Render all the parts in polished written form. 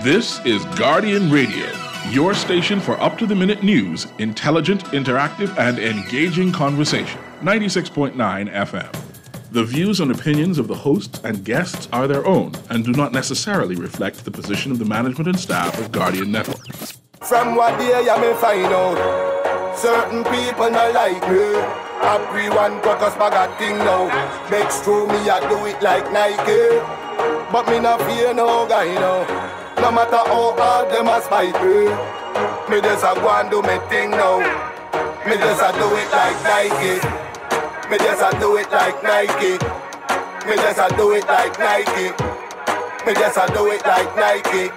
This is Guardian Radio, your station for up-to-the-minute news, intelligent, interactive, and engaging conversation. 96.9 FM. The views and opinions of the hosts and guests are their own and do not necessarily reflect the position of the management and staff of Guardian Network. From what day you may find out, certain people not like me. Everyone got us bag a thing now. Next to me I do it like Nike, but me not fear no guy now. No matter how hard them a spite me just a go and do me thing now. Me just a do it like Nike. Me just a do it like Nike. Me just a do it like Nike. Me just a do it like Nike.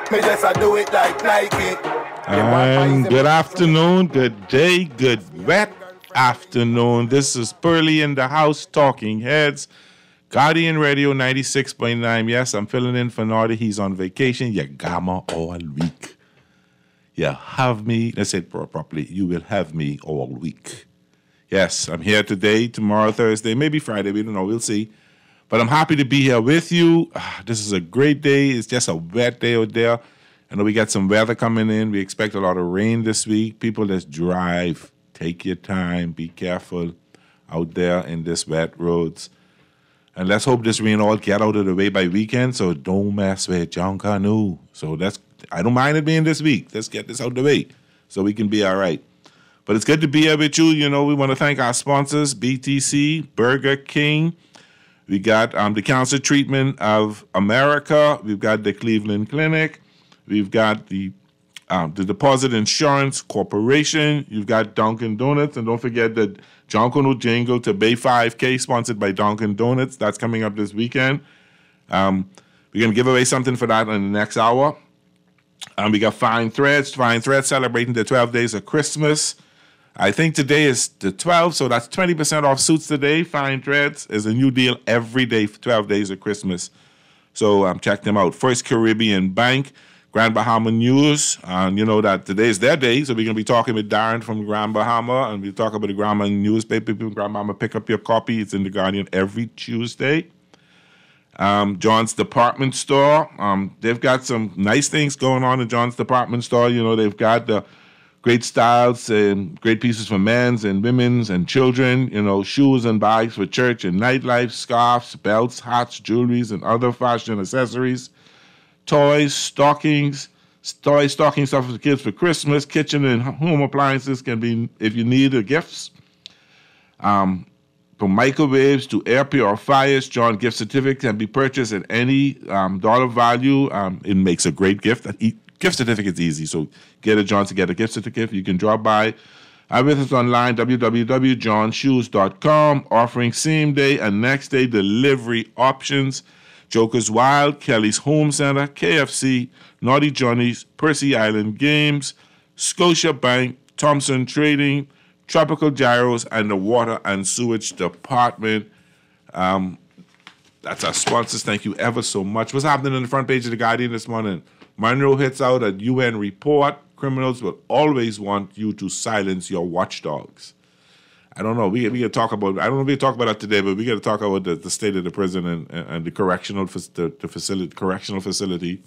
Me just a do it like Nike. And good afternoon, good day, good wet afternoon. This is Pearly in the house, Talking Heads. Guardian Radio 96.9. Yes, I'm filling in for Naughty. He's on vacation. You gamma all week. You have me. Let's say it properly. You will have me all week. Yes, I'm here today, tomorrow, Thursday, maybe Friday. We don't know. We'll see. But I'm happy to be here with you. This is a great day. It's just a wet day out there. I know we got some weather coming in. We expect a lot of rain this week. People that drive, take your time. Be careful out there in this wet roads. And let's hope this rain all get out of the way by weekend, so don't mess with John Canoe. So I don't mind it being this week. Let's get this out of the way so we can be all right. But it's good to be here with you. You know, we want to thank our sponsors, BTC, Burger King. We got the Cancer Treatment of America. We've got the Cleveland Clinic. We've got the Deposit Insurance Corporation. You've got Dunkin' Donuts. And don't forget that John Canoe Jingle to Bay 5K, sponsored by Dunkin' Donuts. That's coming up this weekend. We're going to give away something for that in the next hour. We got Fine Threads. Fine Threads celebrating the 12 days of Christmas. I think today is the 12th, so that's 20% off suits today. Fine Threads is a new deal every day for 12 days of Christmas. So check them out. First Caribbean Bank, Grand Bahama News. You know that today is their day, so we're going to be talking with Darren from Grand Bahama, and we'll talk about the Grand Bahama newspaper. People in Grand Bahama, pick up your copy. It's in The Guardian every Tuesday. John's Department Store. They've got some nice things going on in John's Department Store. You know, they've got the great styles and great pieces for men's and women's and children. You know, shoes and bags for church and nightlife, scarves, belts, hats, jewelries, and other fashion accessories. Toys, stockings, stocking stuff for the kids for Christmas. Kitchen and home appliances can be, if you need, gifts. From microwaves to air purifiers, John gift certificate can be purchased at any dollar value. It makes a great gift. Gift certificate's easy, so get a John to get a gift certificate. You can drop by. I'm with us online, www.johnshoes.com, offering same-day and next-day delivery options. Joker's Wild, Kelly's Home Center, KFC, Naughty Johnny's, Percy Island Games, Scotia Bank, Thompson Trading, Tropical Gyros, and the Water and Sewage Department. That's our sponsors. Thank you ever so much. What's happening on the front page of The Guardian this morning? Monroe hits out a UN report. Criminals will always want you to silence your watchdogs. I don't know. We got to talk about. I don't know if we talk about that today, but we got to talk about the state of the prison and the correctional facility,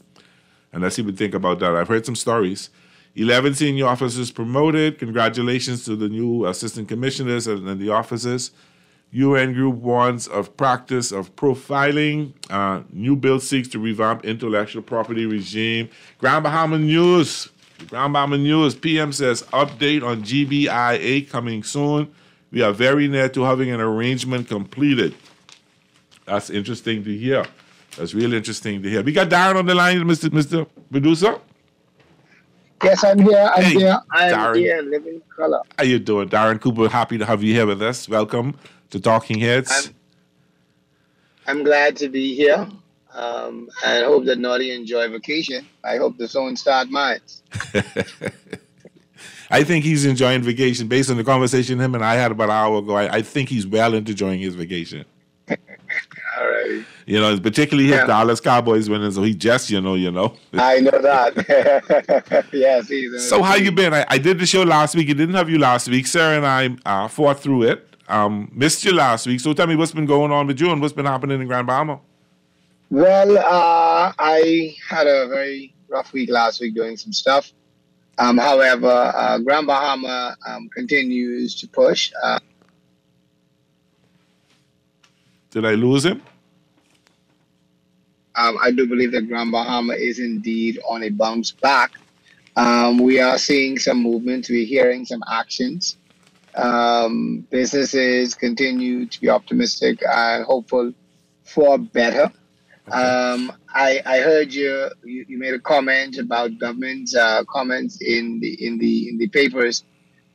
and let's see what we think about that. I've heard some stories. 11 senior officers promoted. Congratulations to the new assistant commissioners and the officers. UN group warns of practice of profiling. New bill seeks to revamp intellectual property regime. Grand Bahama News. Grand Bahama News. PM says update on GBIA coming soon. We are very near to having an arrangement completed. That's interesting to hear. That's really interesting to hear. We got Darren on the line, Mr. Producer. Yes, I'm here. I'm here Darren. living color. How you doing, Darren Cooper? Happy to have you here with us. Welcome to Talking Heads. I'm glad to be here. And I hope that Naughty enjoy vacation. I hope the son start mine. I think he's enjoying vacation based on the conversation him and I had about an hour ago. I think he's well into enjoying his vacation. All right. You know, particularly his Dallas Cowboys winning, so he just, you know. I know that. Yes. So how you been? I did the show last week. I didn't have you last week. Sarah and I fought through it. Missed you last week. So tell me what's been going on with you and what's been happening in Grand Bahama. Well, I had a very rough week last week doing some stuff. However, Grand Bahama continues to push. Did I lose him? I do believe that Grand Bahama is indeed on a bounce back. We are seeing some movement. We're hearing some actions. Businesses continue to be optimistic and hopeful for better. Okay. I heard you made a comment about government's comments in the papers,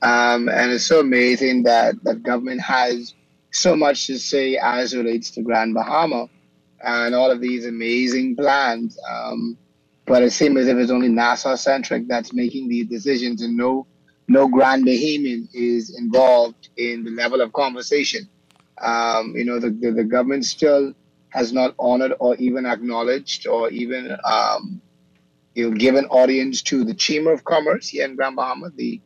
and it's so amazing that government has so much to say as relates to Grand Bahama and all of these amazing plans. But it seems as if it's only NASA centric that's making these decisions, and no Grand Bahamian is involved in the level of conversation. The government still has not honored or even acknowledged or even given audience to the Chamber of Commerce here in Grand Bahama, the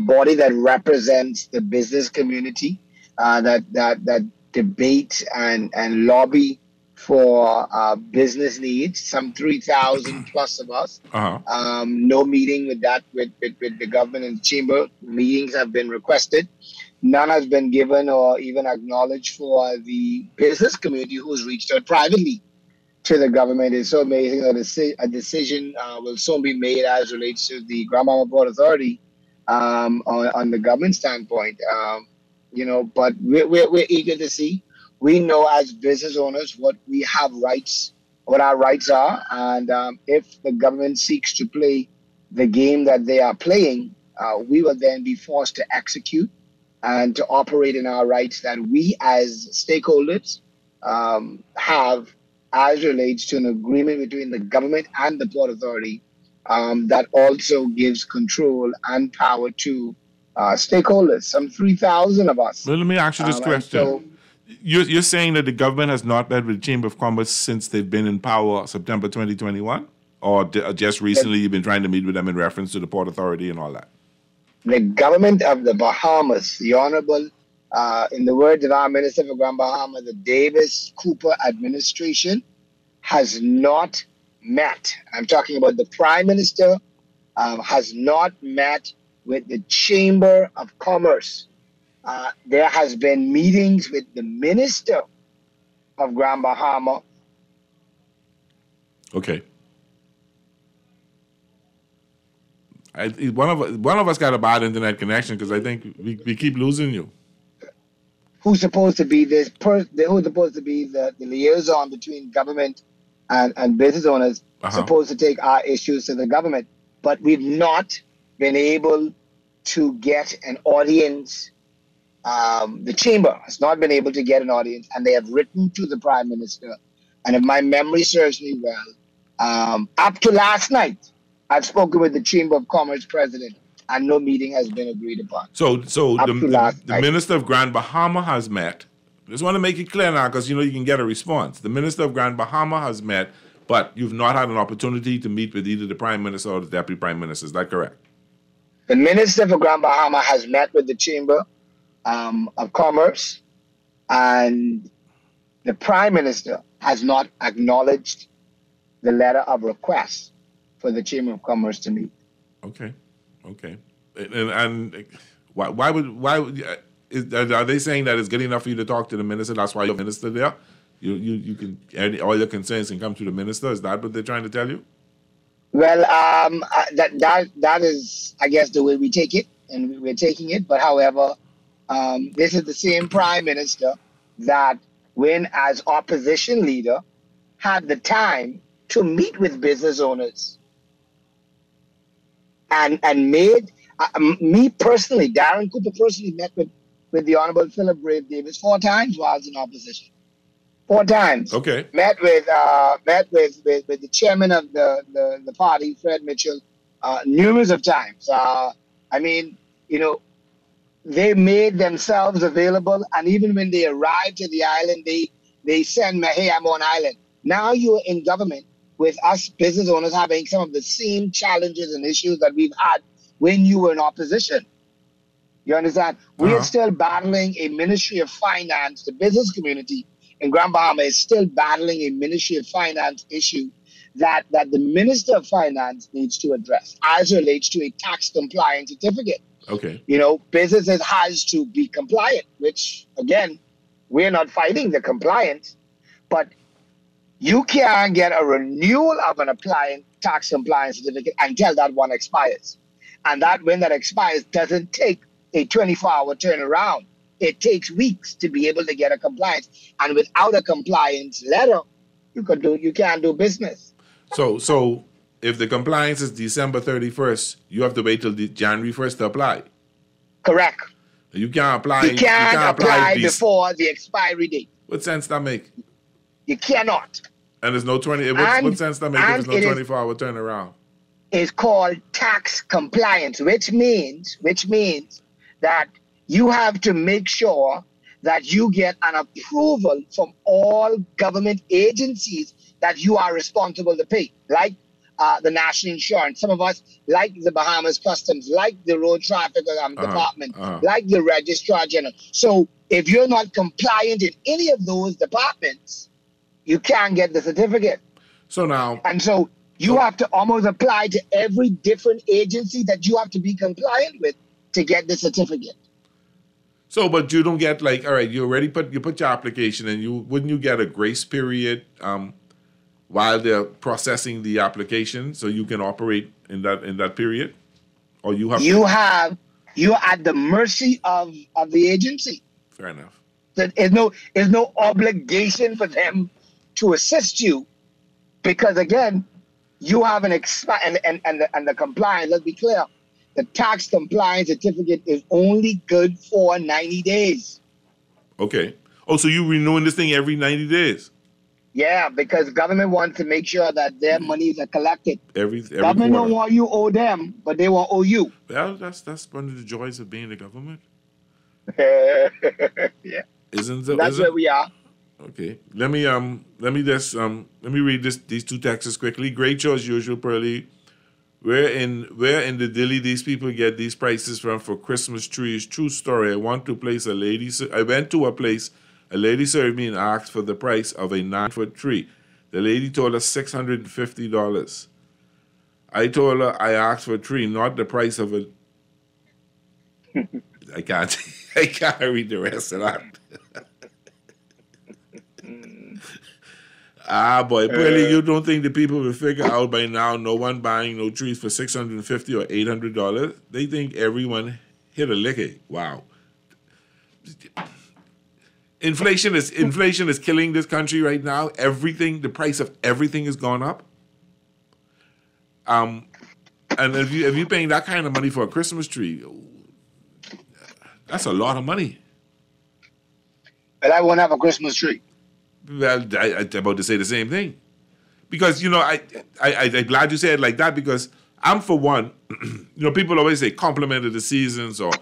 body that represents the business community, that debate and lobby for business needs. Some 3,000 plus of us. Uh-huh. No meeting with the government and the chamber. Meetings have been requested. None has been given or even acknowledged for the business community who's reached out privately to the government. It's so amazing that a decision will soon be made as relates to the Grand Bahama Port Authority on the government standpoint. But we're eager to see. We know as business owners what we have rights, what our rights are, and if the government seeks to play the game that they are playing, we will then be forced to execute and to operate in our rights that we as stakeholders have as relates to an agreement between the government and the Port Authority that also gives control and power to stakeholders, some 3,000 of us. Well, let me ask you this question. You're saying that the government has not met with the Chamber of Commerce since they've been in power September 2021? Or just recently you've been trying to meet with them in reference to the Port Authority and all that? The government of the Bahamas, the Honorable, in the words of our Minister for Grand Bahama, the Davis Cooper administration has not met. I'm talking about the Prime Minister has not met with the Chamber of Commerce. There has been meetings with the Minister of Grand Bahama. Okay. One of us got a bad internet connection because I think we keep losing you. Who's supposed to be who's supposed to be the liaison between government and business owners, supposed to take our issues to the government. But we've not been able to get an audience. The chamber has not been able to get an audience, and they have written to the Prime Minister. And if my memory serves me well, up to last night, I've spoken with the Chamber of Commerce president, and no meeting has been agreed upon. So the Minister of Grand Bahama has met. Just want to make it clear now, because you can get a response. The Minister of Grand Bahama has met, but you've not had an opportunity to meet with either the Prime Minister or the Deputy Prime Minister. Is that correct? The Minister for Grand Bahama has met with the Chamber of Commerce, and the Prime Minister has not acknowledged the letter of request for the Chamber of Commerce to meet. Okay. And why are they saying that it's good enough for you to talk to the minister? That's why you're minister there. You can all your concerns can come to the minister. Is that what they're trying to tell you? Well, that is, I guess, the way we take it, and we're taking it. But however, this is the same Prime Minister that, when as opposition leader, had the time to meet with business owners and made me personally, Darren Cooper personally met with the Honorable Philip Brave Davis 4 times while I was in opposition. 4 times. Okay. Met with the chairman of the party, Fred Mitchell, numerous of times. They made themselves available, and even when they arrived to the island, they send me, hey, I'm on island. Now you're in government with us business owners having some of the same challenges and issues that we've had when you were in opposition. You understand? We are still battling a Ministry of Finance, the business community, in Grand Bahama is still battling a Ministry of Finance issue that the Minister of Finance needs to address as relates to a tax compliance certificate. Okay. Businesses has to be compliant, which again, we're not fighting the compliance, but you can't get a renewal of an tax compliance certificate until that one expires. And that when that expires doesn't take a 24-hour turnaround. It takes weeks to be able to get a compliance. And without a compliance letter, you can't do business. So if the compliance is December 31st, you have to wait till January 1st to apply. Correct. You can't apply. You can't apply before the expiry date. What sense that make? You cannot. And there's no 20. What sense that make if there's no 24-hour turnaround? It's called tax compliance, which means that you have to make sure that you get an approval from all government agencies that you are responsible to pay, like the National Insurance. Some of us, like the Bahamas Customs, like the Road Traffic Department, like the Registrar General. So if you're not compliant in any of those departments, you can't get the certificate. So now... And so you have to almost apply to every different agency that you have to be compliant with to get the certificate. So, but you don't get all right, you put your application and wouldn't you get a grace period while they're processing the application so you can operate in that period? Or you're at the mercy of the agency. Fair enough. There's no obligation for them to assist you because again, you have an and the compliance, let's be clear. The tax compliance certificate is only good for 90 days. Okay. Oh, so you renewing this thing every 90 days? Yeah, because government wants to make sure that their monies are collected. Every government don't want you owe them, but they want owe you. Well, that's one of the joys of being the government. Yeah. That's where we are. Okay. Let me read these two texts quickly. Great show as usual, Pearly. Where in the Dili these people get these prices from for Christmas trees? True story. I went to a place, a lady served me and asked for the price of a 9-foot tree. The lady told us $650. I told her I asked for a tree, not the price of a... I can't read the rest of that. Boy, Pearly, you don't think the people will figure out by now no one buying no trees for $650 or $800? They think everyone hit a lick. Wow. Inflation is killing this country right now. The price of everything has gone up. And if you're paying that kind of money for a Christmas tree, that's a lot of money. But I won't have a Christmas tree. Well, I'm about to say the same thing. Because, I'm glad you said it like that because I'm for one, people always say compliment of the seasons or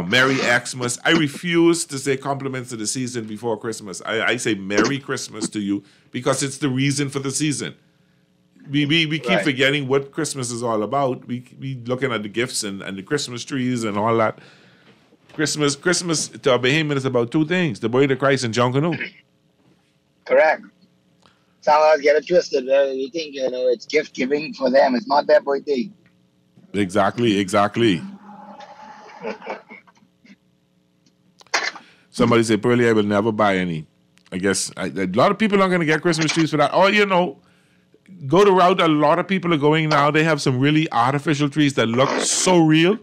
Merry Xmas. I refuse to say compliments of the season before Christmas. I say Merry Christmas to you because it's the reason for the season. We keep forgetting what Christmas is all about. We looking at the gifts and the Christmas trees and all that. Christmas to our Bahamian is about two things: the birth of Christ and John Canoe. Correct. Some of us get it twisted. We think, it's gift giving for them. It's not their birthday. Exactly. Somebody said, Pearly, I will never buy any. I guess a lot of people aren't going to get Christmas trees for that. Or, go the route a lot of people are going now. They have some really artificial trees that look so real.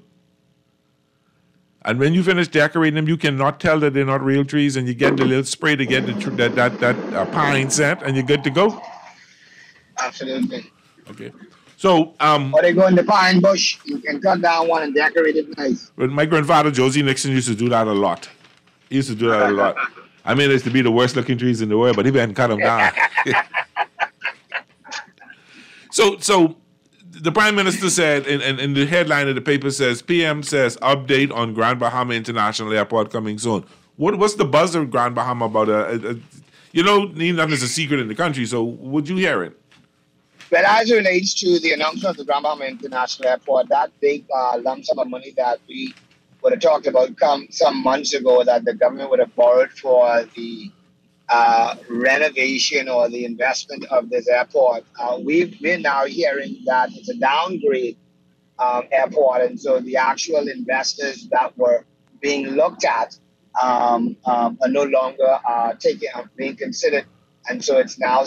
And when you finish decorating them, you cannot tell that they're not real trees, and you get the little spray to get that pine scent, and you're good to go. Absolutely. Okay. So, or they go in the pine bush. You can cut down one and decorate it nice. But my grandfather Josie Nixon used to do that a lot. He used to do that a lot. I mean, it used to be the worst looking trees in the world, but he hadn't cut them down. So. The Prime Minister said, in the headline of the paper says, PM says, update on Grand Bahama International Airport coming soon. What's the buzz of Grand Bahama about? Nothing is a secret in the country, so would you hear it? Well, as it relates to the announcement of the Grand Bahama International Airport, that big lump sum of money that we would have talked about some months ago that the government would have borrowed for the renovation or the investment of this airport. We're now hearing that it's a downgrade airport, and so the actual investors that were being looked at are no longer being considered, and so it's now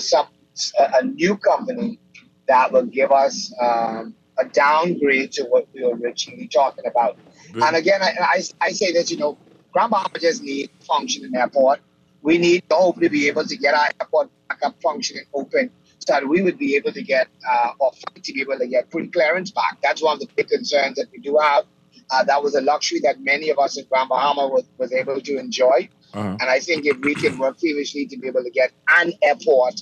a new company that will give us a downgrade to what we were originally talking about. And again, I say that, Grand Bahama just needs a functioning airport. We need to hopefully be able to get our airport back up functioning open so that we would be able to get, or to be able to get pre-clearance back. That's one of the big concerns that we do have. That was a luxury that many of us in Grand Bahama was able to enjoy. Uh-huh. And I think if we can work feverishly to be able to get an airport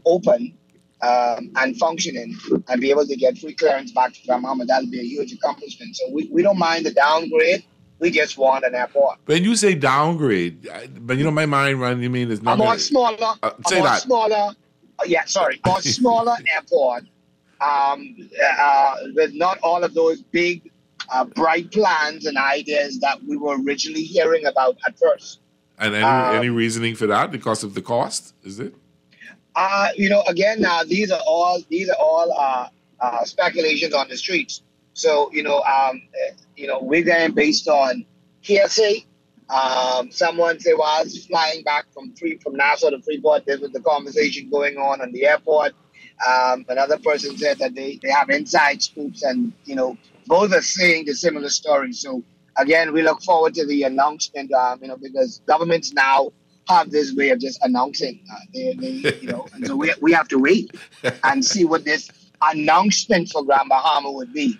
open and functioning and be able to get free clearance back to Grand Bahama, that'll be a huge accomplishment. So we don't mind the downgrade. We just want an airport. When you say downgrade, but my mind run, you mean it's not. More smaller. Say that. Smaller. More smaller airport. With not all of those big, bright plans and ideas that we were originally hearing about at first. And any reasoning for that because of the cost? Is it? Again, these are all speculations on the streets. So, we're going based on hearsay. Someone said, I was flying back from Nassau to Freeport. There was the conversation going on the airport. Another person said that they have inside scoops, and, both are saying the similar story. So, again, we look forward to the announcement, because governments now have this way of just announcing. And so we have to wait and see what this announcement for Grand Bahama would be.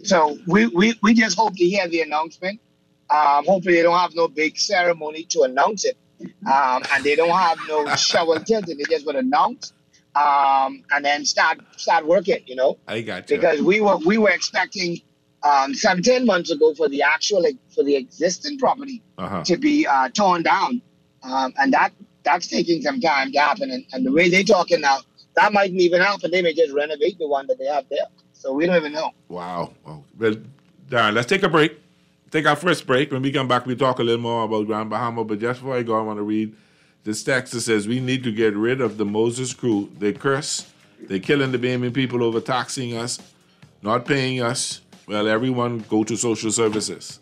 So we just hope to hear the announcement. Hopefully they don't have no big ceremony to announce it. And they don't have no shovel tilting. They just would announce and then start working, I got you. Because we were expecting 17 months ago for the existing property to be torn down. And that's taking some time to happen. And the way they're talking now, that mightn't even happen. They may just renovate the one that they have there. So we don't even know. Wow. Well, Darren, let's take a break. Take our first break. When we come back, we talk a little more about Grand Bahama. But just before I go, I want to read this text that says, we need to get rid of the Moses crew. They curse. They're killing the Bahamian people over taxing us, not paying us. Well, everyone go to social services.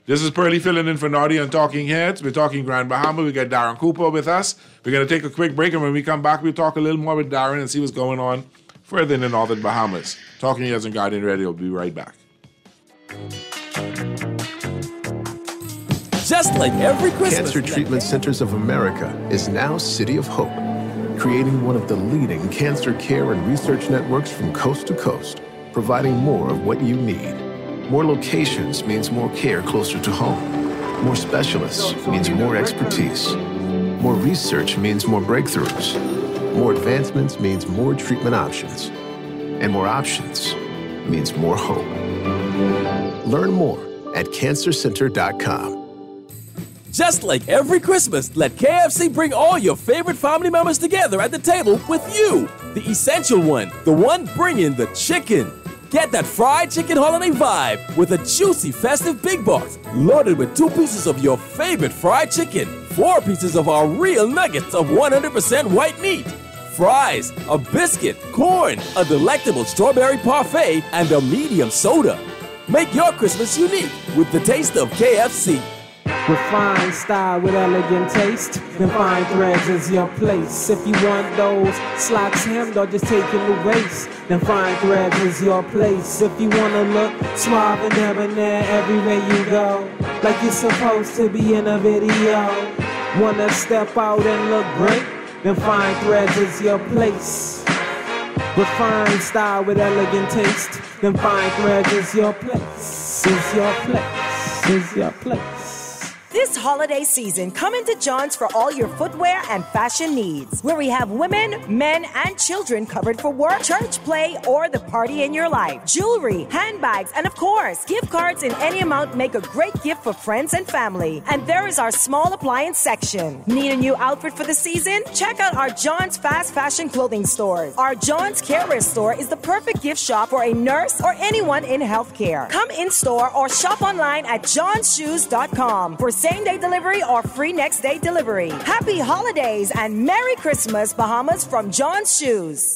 This is Pearlie filling in for Naughty on Talking Heads. We're talking Grand Bahama. We got Darren Cooper with us. We're going to take a quick break, and when we come back, we'll talk a little more with Darren and see what's going on further in the Northern Bahamas. Talking Heads on Guardian Radio. We'll be right back. Just like every Christmas. Cancer Treatment Centers of America is now City of Hope, creating one of the leading cancer care and research networks from coast to coast, providing more of what you need. More locations means more care closer to home. More specialists means more expertise. More research means more breakthroughs. More advancements means more treatment options. And more options means more hope. Learn more at cancercenter.com. Just like every Christmas, let KFC bring all your favorite family members together at the table with you. The essential one, the one bringing the chicken. Get that fried chicken holiday vibe with a juicy festive big box loaded with 2 pieces of your favorite fried chicken, 4 pieces of our real nuggets of 100% white meat, fries, a biscuit, corn, a delectable strawberry parfait, and a medium soda. Make your Christmas unique with the taste of KFC. Refined style with elegant taste, then fine threads is your place. If you want those slacks hemmed or just taking the waist, then fine threads is your place. If you wanna look suave and debonair everywhere you go, like you're supposed to be in a video, wanna step out and look great, then fine threads is your place. Refined style with elegant taste, then fine threads is your place. Is your place. Is your place. This holiday season, come into John's for all your footwear and fashion needs, where we have women, men, and children covered for work, church, play, or the party in your life. Jewelry, handbags, and of course, gift cards in any amount make a great gift for friends and family. And there is our small appliance section. Need a new outfit for the season? Check out our John's fast fashion clothing stores. Our John's Career Store is the perfect gift shop for a nurse or anyone in healthcare. Come in store or shop online at johnsshoes.com for same-day delivery or free next-day delivery. Happy holidays and Merry Christmas, Bahamas, from John's Shoes.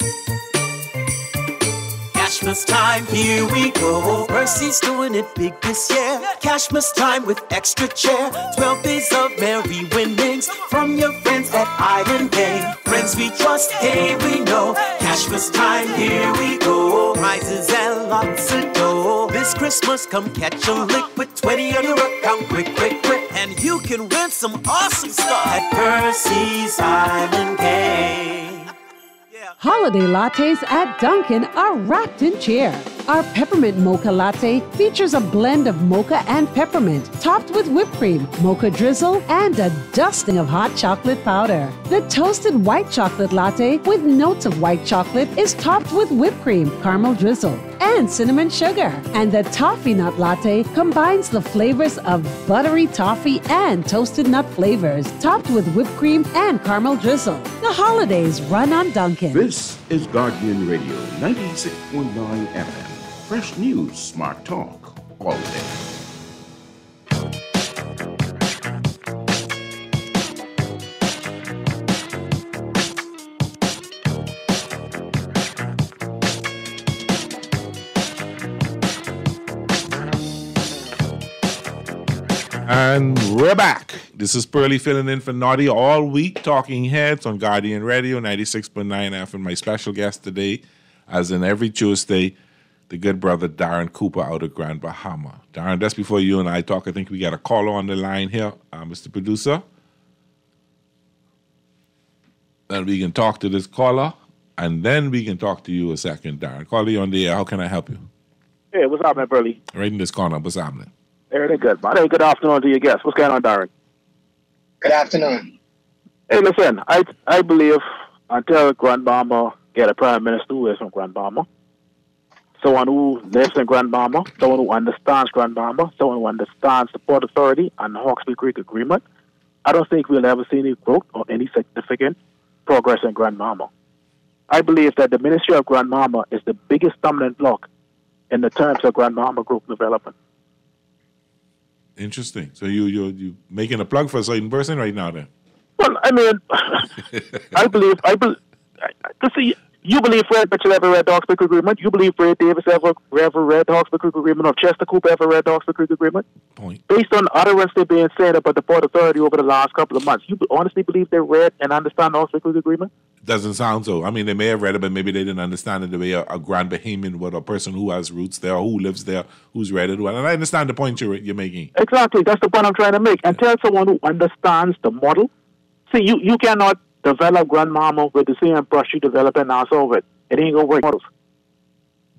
Cashmas time, here we go. Mercy's doing it big this year. Cashmas time with extra chair. 12 days of merry winnings from your friends at Island Bay. Friends we trust, hey we know. Cashmas time, here we go. Prizes and lots of dough. This Christmas, come catch a lick with 20 on your account. Quick, quick, quick. And you can win some awesome stuff at Percy's Island Bay. Holiday lattes at Dunkin' are wrapped in cheer. Our peppermint mocha latte features a blend of mocha and peppermint, topped with whipped cream, mocha drizzle, and a dusting of hot chocolate powder. The toasted white chocolate latte with notes of white chocolate is topped with whipped cream, caramel drizzle, and cinnamon sugar. And the toffee nut latte combines the flavors of buttery toffee and toasted nut flavors, topped with whipped cream and caramel drizzle. The holidays run on Dunkin'. This is Guardian Radio 96.9 FM. Fresh news, smart talk, all day. And we're back. This is Pearly filling in for Naughty all week, talking heads on Guardian Radio 96.9 FM. My special guest today, as in every Tuesday, the good brother Darren Cooper out of Grand Bahama. Darren, just before you and I talk, I think we got a caller on the line here, Mr. Producer. Then we can talk to this caller, and then we can talk to you a second, Darren. Caller, you on the air. How can I help you? Hey, what's up, man, Pearly? Right in this corner. What's happening? Everything good, man. Hey, good afternoon to your guests. What's going on, Darren? Good afternoon. Hey, listen, I believe until Grand Bahama get a prime minister who is from Grand Bahama, someone who lives in Grand Bahama, someone who understands Grand Bahama, someone who understands the Port Authority and the Hawkesbury Creek Agreement, I don't think we'll ever see any growth or any significant progress in Grand Bahama. I believe that the Ministry of Grand Bahama is the biggest stumbling block in the terms of Grand Bahama growth development. Interesting. So you making a plug for a certain person right now then? Well, I mean, I believe, to see, you believe Fred Mitchell ever read the Hawkesbury Creek Agreement? You believe Fred Davis ever read the Hawkesbury Creek Agreement, or Chester Cooper ever read the Hawkesbury Creek Agreement? Point. Based on utterance they've been saying about the Port Authority over the last couple of months, you honestly believe they read and understand the Hawkesbury Creek Agreement? Doesn't sound so. I mean, they may have read it, but maybe they didn't understand it the way a Grand Bahamian would, a person who has roots there, who lives there, who's read it well. And I understand the point you're making. Exactly. That's the point I'm trying to make. And tell someone who understands the model. See, you cannot develop Grand Bahama with the same brush you develop in Nassau with. It ain't going to work. Models.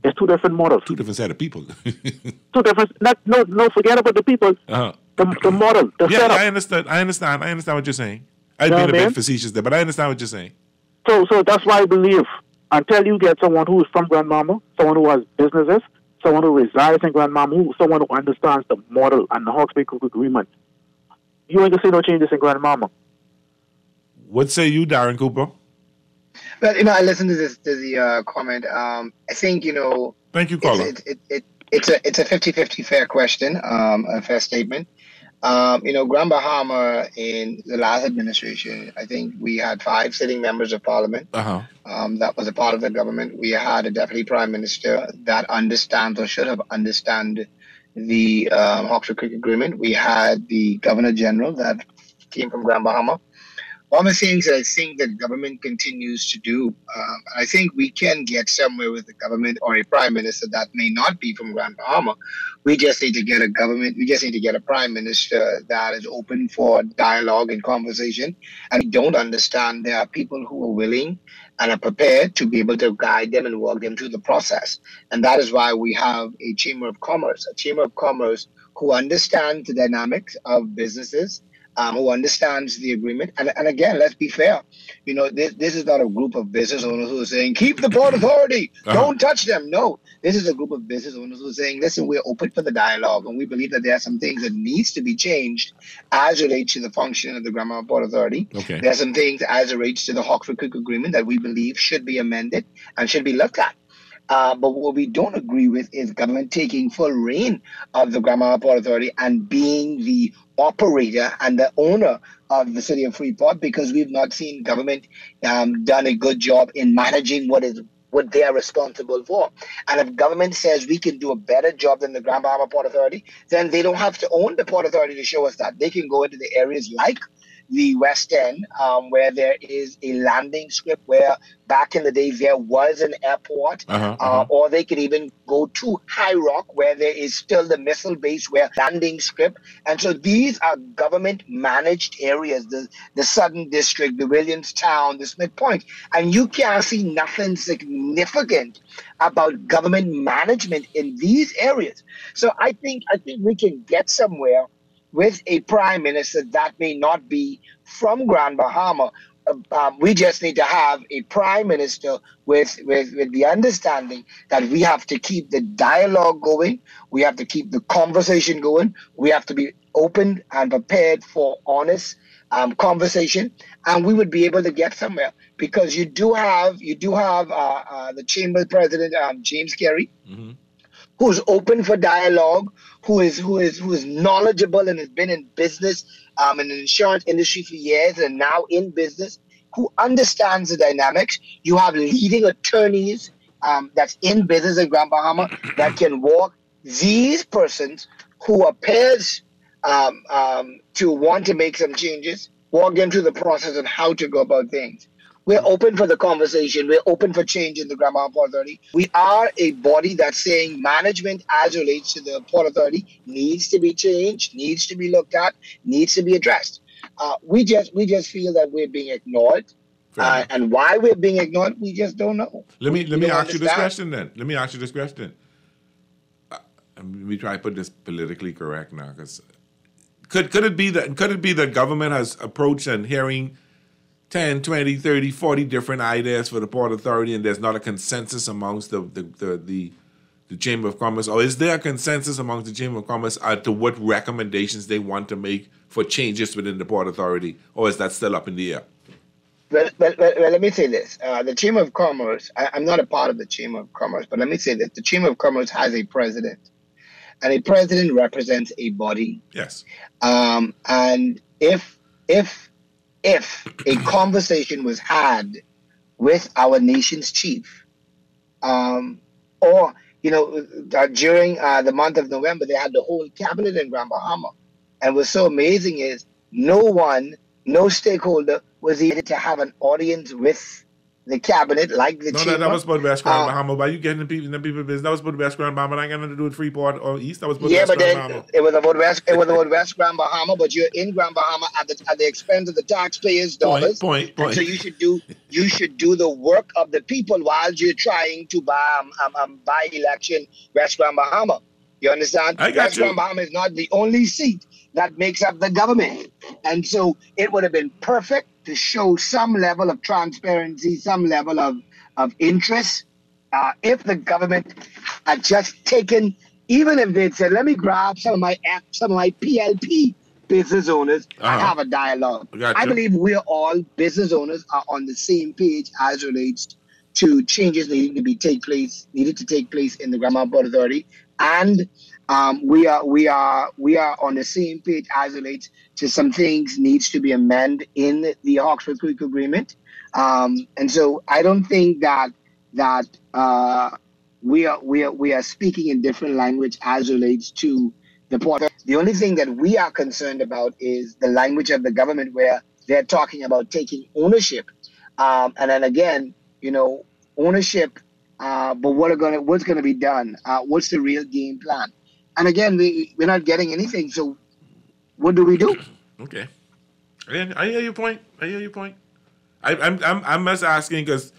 It's two different models. Two different set of people. Two different. No, forget about the people. Uh-huh. The model, the setup. I understand what you're saying. I've been a bit facetious there, but I understand what you're saying. So that's why I believe until you get someone who is from Grand Bahama, someone who has businesses, someone who resides in Grand Bahama, someone who understands the model and the Hawkesbury Creek Agreement, you ain't going to see no changes in Grand Bahama. What say you, Darren Cooper? Well, I listened to the comment. I think, Thank you, caller. It's a 50-50 fair question, a fair statement. Grand Bahama in the last administration, I think we had 5 sitting members of parliament. Uh-huh. That was a part of the government. We had a deputy prime minister that understands or should have understood the Hawkesbury Creek Agreement. We had the governor general that came from Grand Bahama. All the things that I think that government continues to do, I think we can get somewhere with the government or a prime minister that may not be from Grand Bahama. We just need to get a government, we just need to get a prime minister that is open for dialogue and conversation. And we don't understand there are people who are willing and are prepared to be able to guide them and walk them through the process. And that is why we have a Chamber of Commerce who understands the dynamics of businesses, who understands the agreement. And again, let's be fair. This is not a group of business owners who are saying, keep the Port Authority, don't touch them. No, this is a group of business owners who are saying, listen, we're open for the dialogue. And we believe that there are some things that needs to be changed as it relates to the function of the Grand Bahama Port Authority. Okay. There are some things as it relates to the Hawkesbury Creek Agreement that we believe should be amended and should be looked at. But what we don't agree with is government taking full reign of the Grand Bahama Port Authority and being the operator and the owner of the city of Freeport, because we've not seen government done a good job in managing what they are responsible for. And if government says we can do a better job than the Grand Bahama Port Authority, then they don't have to own the Port Authority to show us that. They can go into the areas like the West End, where there is a landing strip where back in the day there was an airport, or they could even go to High Rock where there is still the missile base where landing strip. And so these are government managed areas, the Southern District, the Williamstown, the Smith Point, and you can't see nothing significant about government management in these areas. So I think we can get somewhere with a prime minister that may not be from Grand Bahama. We just need to have a prime minister with the understanding that we have to keep the dialogue going. We have to keep the conversation going. We have to be open and prepared for honest conversation, and we would be able to get somewhere, because you do have the Chamber President, James Carey, who's open for dialogue, who is knowledgeable and has been in business in the insurance industry for years and now in business, who understands the dynamics. You have leading attorneys that's in business in Grand Bahama that can walk these persons who appears to want to make some changes, walk them through the process on how to go about things. We're open for the conversation. We're open for change in the Grand Bahama Port Authority. We are a body that's saying management as relates to the Port Authority needs to be changed, needs to be looked at, needs to be addressed. We just feel that we're being ignored. And why we're being ignored, we just don't know. Let me ask you this question then. Let me ask you this question. Let me try to put this politically correct now, because could it be that government has approached and hearing 10, 20, 30, 40 different ideas for the Port Authority, and there's not a consensus amongst the Chamber of Commerce? Or is there a consensus amongst the Chamber of Commerce as to what recommendations they want to make for changes within the Port Authority? Or is that still up in the air? Well, let me say this. The Chamber of Commerce, I'm not a part of the Chamber of Commerce, but let me say this. The Chamber of Commerce has a president, and a president represents a body. Yes. And if a conversation was had with our nation's chief, or during the month of November, they had the whole cabinet in Grand Bahama, and what's so amazing is no stakeholder was able to have an audience with the cabinet like the chamber. That was supposed to be West Grand Bahama. Why you getting the people business? That was supposed to be West Grand Bahama. I ain't got nothing to do with Freeport or East. That was supposed to be West Grand Bahama. It was about West Grand Bahama, but you're in Grand Bahama at the expense of the taxpayers' dollars. Point. And so you should do the work of the people while you're trying to buy election West Grand Bahama. You understand? West Grand Bahama is not the only seat that makes up the government. And so it would have been perfect to show some level of transparency, some level of interest. If the government had just taken, even if they'd said, let me grab some of my PLP business owners and have a dialogue. I believe we're all business owners are on the same page as relates to changes needed to take place in the Grand Bahama Port Authority. And we are on the same page as relates to some things needs to be amended in the Hawkesbury Creek Agreement. And so I don't think that we are speaking in different language as relates to the port. The only thing that we are concerned about is the language of the government, where they're talking about taking ownership. And then again, ownership. But what's going to be done? What's the real game plan? And again, we're not getting anything. So what do we do? Okay. I hear your point. I'm just asking because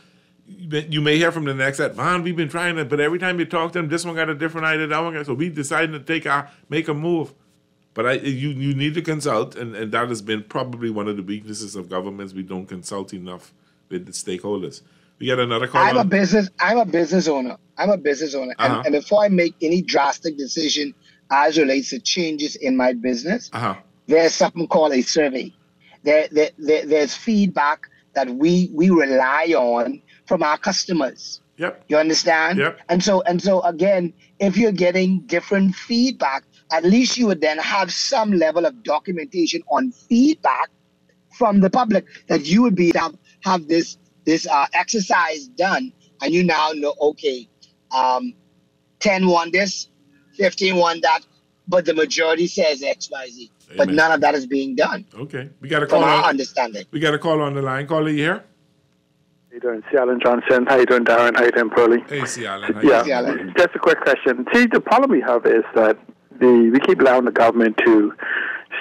you may hear from the next set, Vaughn, we've been trying to, but every time you talk to them, this one got a different idea, that one got, so we decided to make a move. But you need to consult, and that has been probably one of the weaknesses of governments. We don't consult enough with the stakeholders. We got another call. I'm a business owner. And before I make any drastic decision as relates to changes in my business, there's something called a survey. There's feedback that we rely on from our customers. Yep. You understand? Yep. And so again, if you're getting different feedback, at least you would then have some level of documentation on feedback from the public that you would be have this exercise done, and you now know, okay, 10 won this, 15 won that, but the majority says X, Y, Z. Amen. But none of that is being done. Okay. We got a call from our on, understanding. We got a call on the line. Caller, you here? How you doing? C. Allen Johnson. How you doing, Darren? How you doing, Pearlie? Hey, C. Allen. Just a quick question. See, the problem we have is that we keep allowing the government to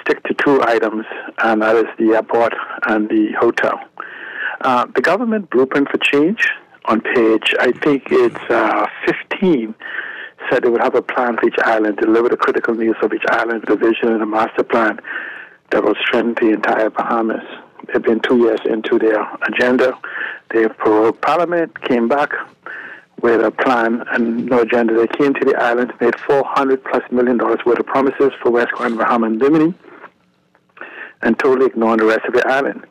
stick to two items, and that is the airport and the hotel. The government blueprint for change on page, I think it's 15, said they would have a plan for each island, deliver the critical needs of each island, the vision and a master plan that will strengthen the entire Bahamas. They've been 2 years into their agenda. They've prorogued Parliament, came back with a plan and no agenda. They came to the island, made $400+ million worth of promises for West Grand Bahama and Bimini, and totally ignoring the rest of the island.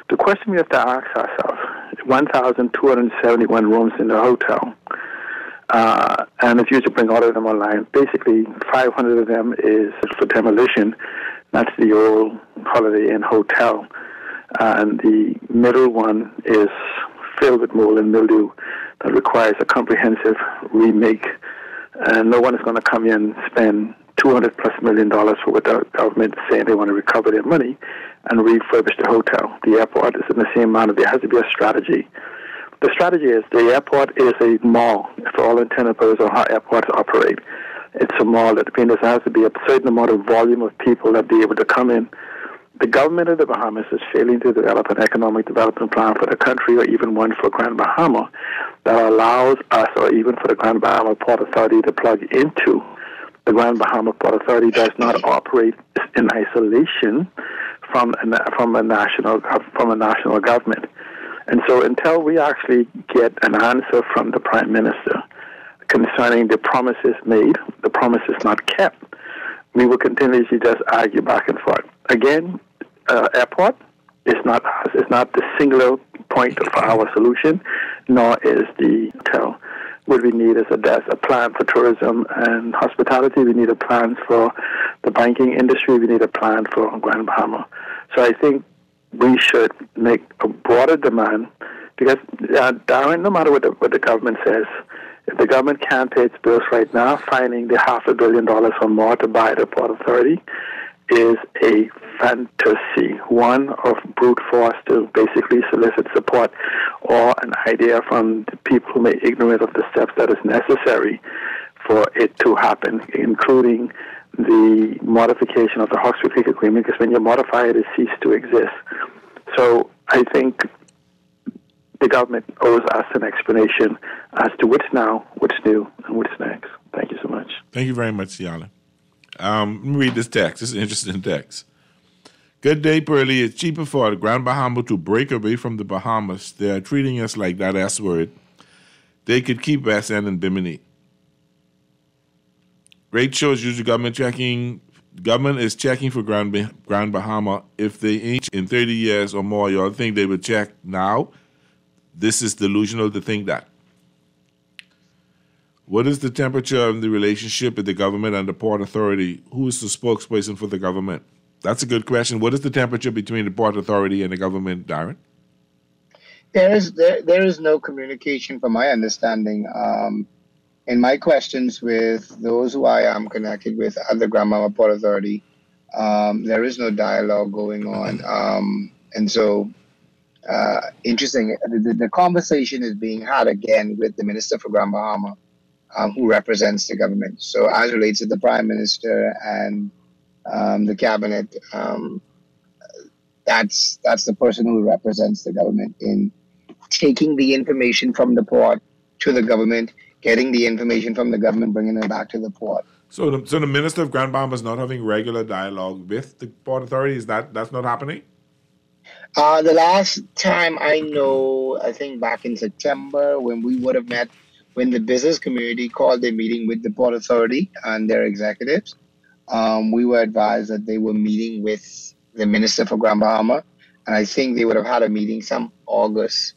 The question we have to ask ourselves, 1,271 rooms in the hotel, and it's used to bring all of them online. Basically, 500 of them is for demolition. That's the old Holiday Inn hotel. And the middle one is filled with mold and mildew that requires a comprehensive remake. And no one is going to come in and spend $200+ million for what the government is saying they want to recover their money and refurbish the hotel. The airport is in the same manner. There has to be a strategy. The strategy is the airport is a mall, for all intents and purposes, of how airports operate. It's a mall that means there has to be a certain amount of volume of people that be able to come in. The government of the Bahamas is failing to develop an economic development plan for the country, or even one for Grand Bahama, that allows us, or even for the Grand Bahama Port Authority, to plug into. The Grand Bahama Port Authority does not operate in isolation from a national government. And so until we actually get an answer from the Prime Minister concerning the promises made, the promises not kept, we will continuously just argue back and forth. Again, airport is not the singular point of our solution, nor is the hotel. What we need is a plan for tourism and hospitality. We need a plan for the banking industry. We need a plan for Grand Bahama. So I think we should make a broader demand, because, Darren, no matter what the government says, if the government can't pay its bills right now, finding the $500 million or more to buy the Port Authority is a fantasy, one of brute force to basically solicit support, or an idea from the people who may be ignorant of the steps that is necessary for it to happen, including the modification of the Hawkesbury Creek Agreement, because when you modify it, it ceases to exist. So I think the government owes us an explanation as to what's now, what's new, and what's next. Thank you so much. Thank you very much, Ciala. Let me read this text. This is an interesting text. Good day, Pearlie. It's cheaper for the Grand Bahama to break away from the Bahamas. They are treating us like that S word. They could keep West End and Bimini. Rate shows usually government is checking for Grand Bahama. If they ain't in 30 years or more, y'all think they would check now? This is delusional to think that. What is the temperature of the relationship with the government and the Port Authority? Who is the spokesperson for the government? That's a good question. What is the temperature between the Port Authority and the government, Darren? There is no communication, from my understanding. In my questions with those who I am connected with at the Grand Bahama Port Authority, there is no dialogue going on. And so, interesting, the conversation is being had again with the Minister for Grand Bahama, who represents the government. So as relates to the Prime Minister and the Cabinet, that's the person who represents the government in taking the information from the port to the government, getting the information from the government, bringing it back to the port. So the Minister of Grand Bahama is not having regular dialogue with the Port Authority? That's not happening? The last time I know, I think back in September, when we would have met, when the business community called a meeting with the Port Authority and their executives, we were advised that they were meeting with the Minister for Grand Bahama, and I think they would have had a meeting some August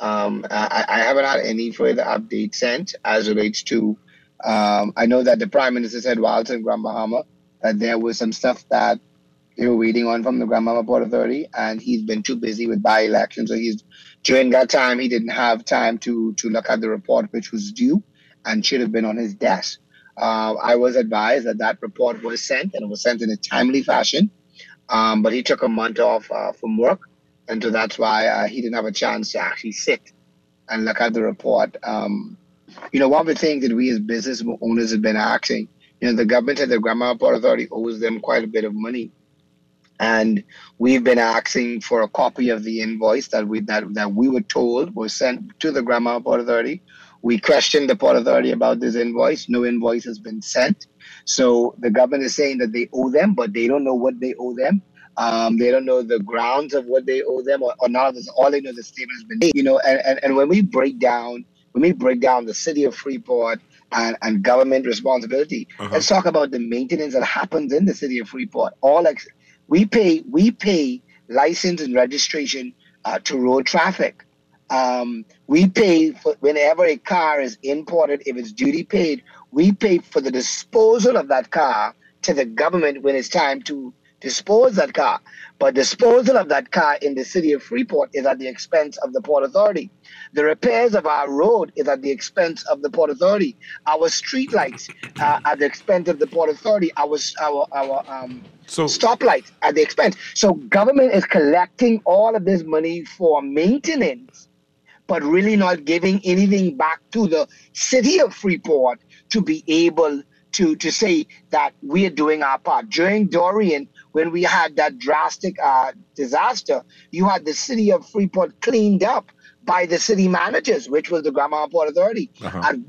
I haven't had any further updates sent as relates to. I know that the Prime Minister said whilst in Grand Bahama that there was some stuff that they were waiting on from the Grand Bahama Port Authority, and he's been too busy with by-elections. So during that time, he didn't have time to look at the report, which was due and should have been on his desk. I was advised that report was sent, and it was sent in a timely fashion. But he took a month off from work, and so that's why he didn't have a chance to actually sit and look at the report. One of the things that we as business owners have been asking, the government and the Grand Bahama Port Authority owes them quite a bit of money. And we've been asking for a copy of the invoice that we were told was sent to the Grand Bahama Port Authority. We questioned the Port Authority about this invoice. No invoice has been sent. So the government is saying that they owe them, but they don't know what they owe them. They don't know the grounds of what they owe them, or none of this. All they know, the statement has been made. And when we break down the city of Freeport and government responsibility, let's talk about the maintenance that happens in the city of Freeport. We pay license and registration to road traffic. We pay for whenever a car is imported, if it's duty paid, we pay for the disposal of that car to the government when it's time to dispose that car. But disposal of that car in the city of Freeport is at the expense of the Port Authority. The repairs of our road is at the expense of the Port Authority. Our street lights at the expense of the Port Authority. Our stoplights at the expense. So government is collecting all of this money for maintenance, but really not giving anything back to the city of Freeport to be able to say that we are doing our part. During Dorian, when we had that drastic disaster, you had the city of Freeport cleaned up by the city managers, which was the Grand Bahama Port Authority. At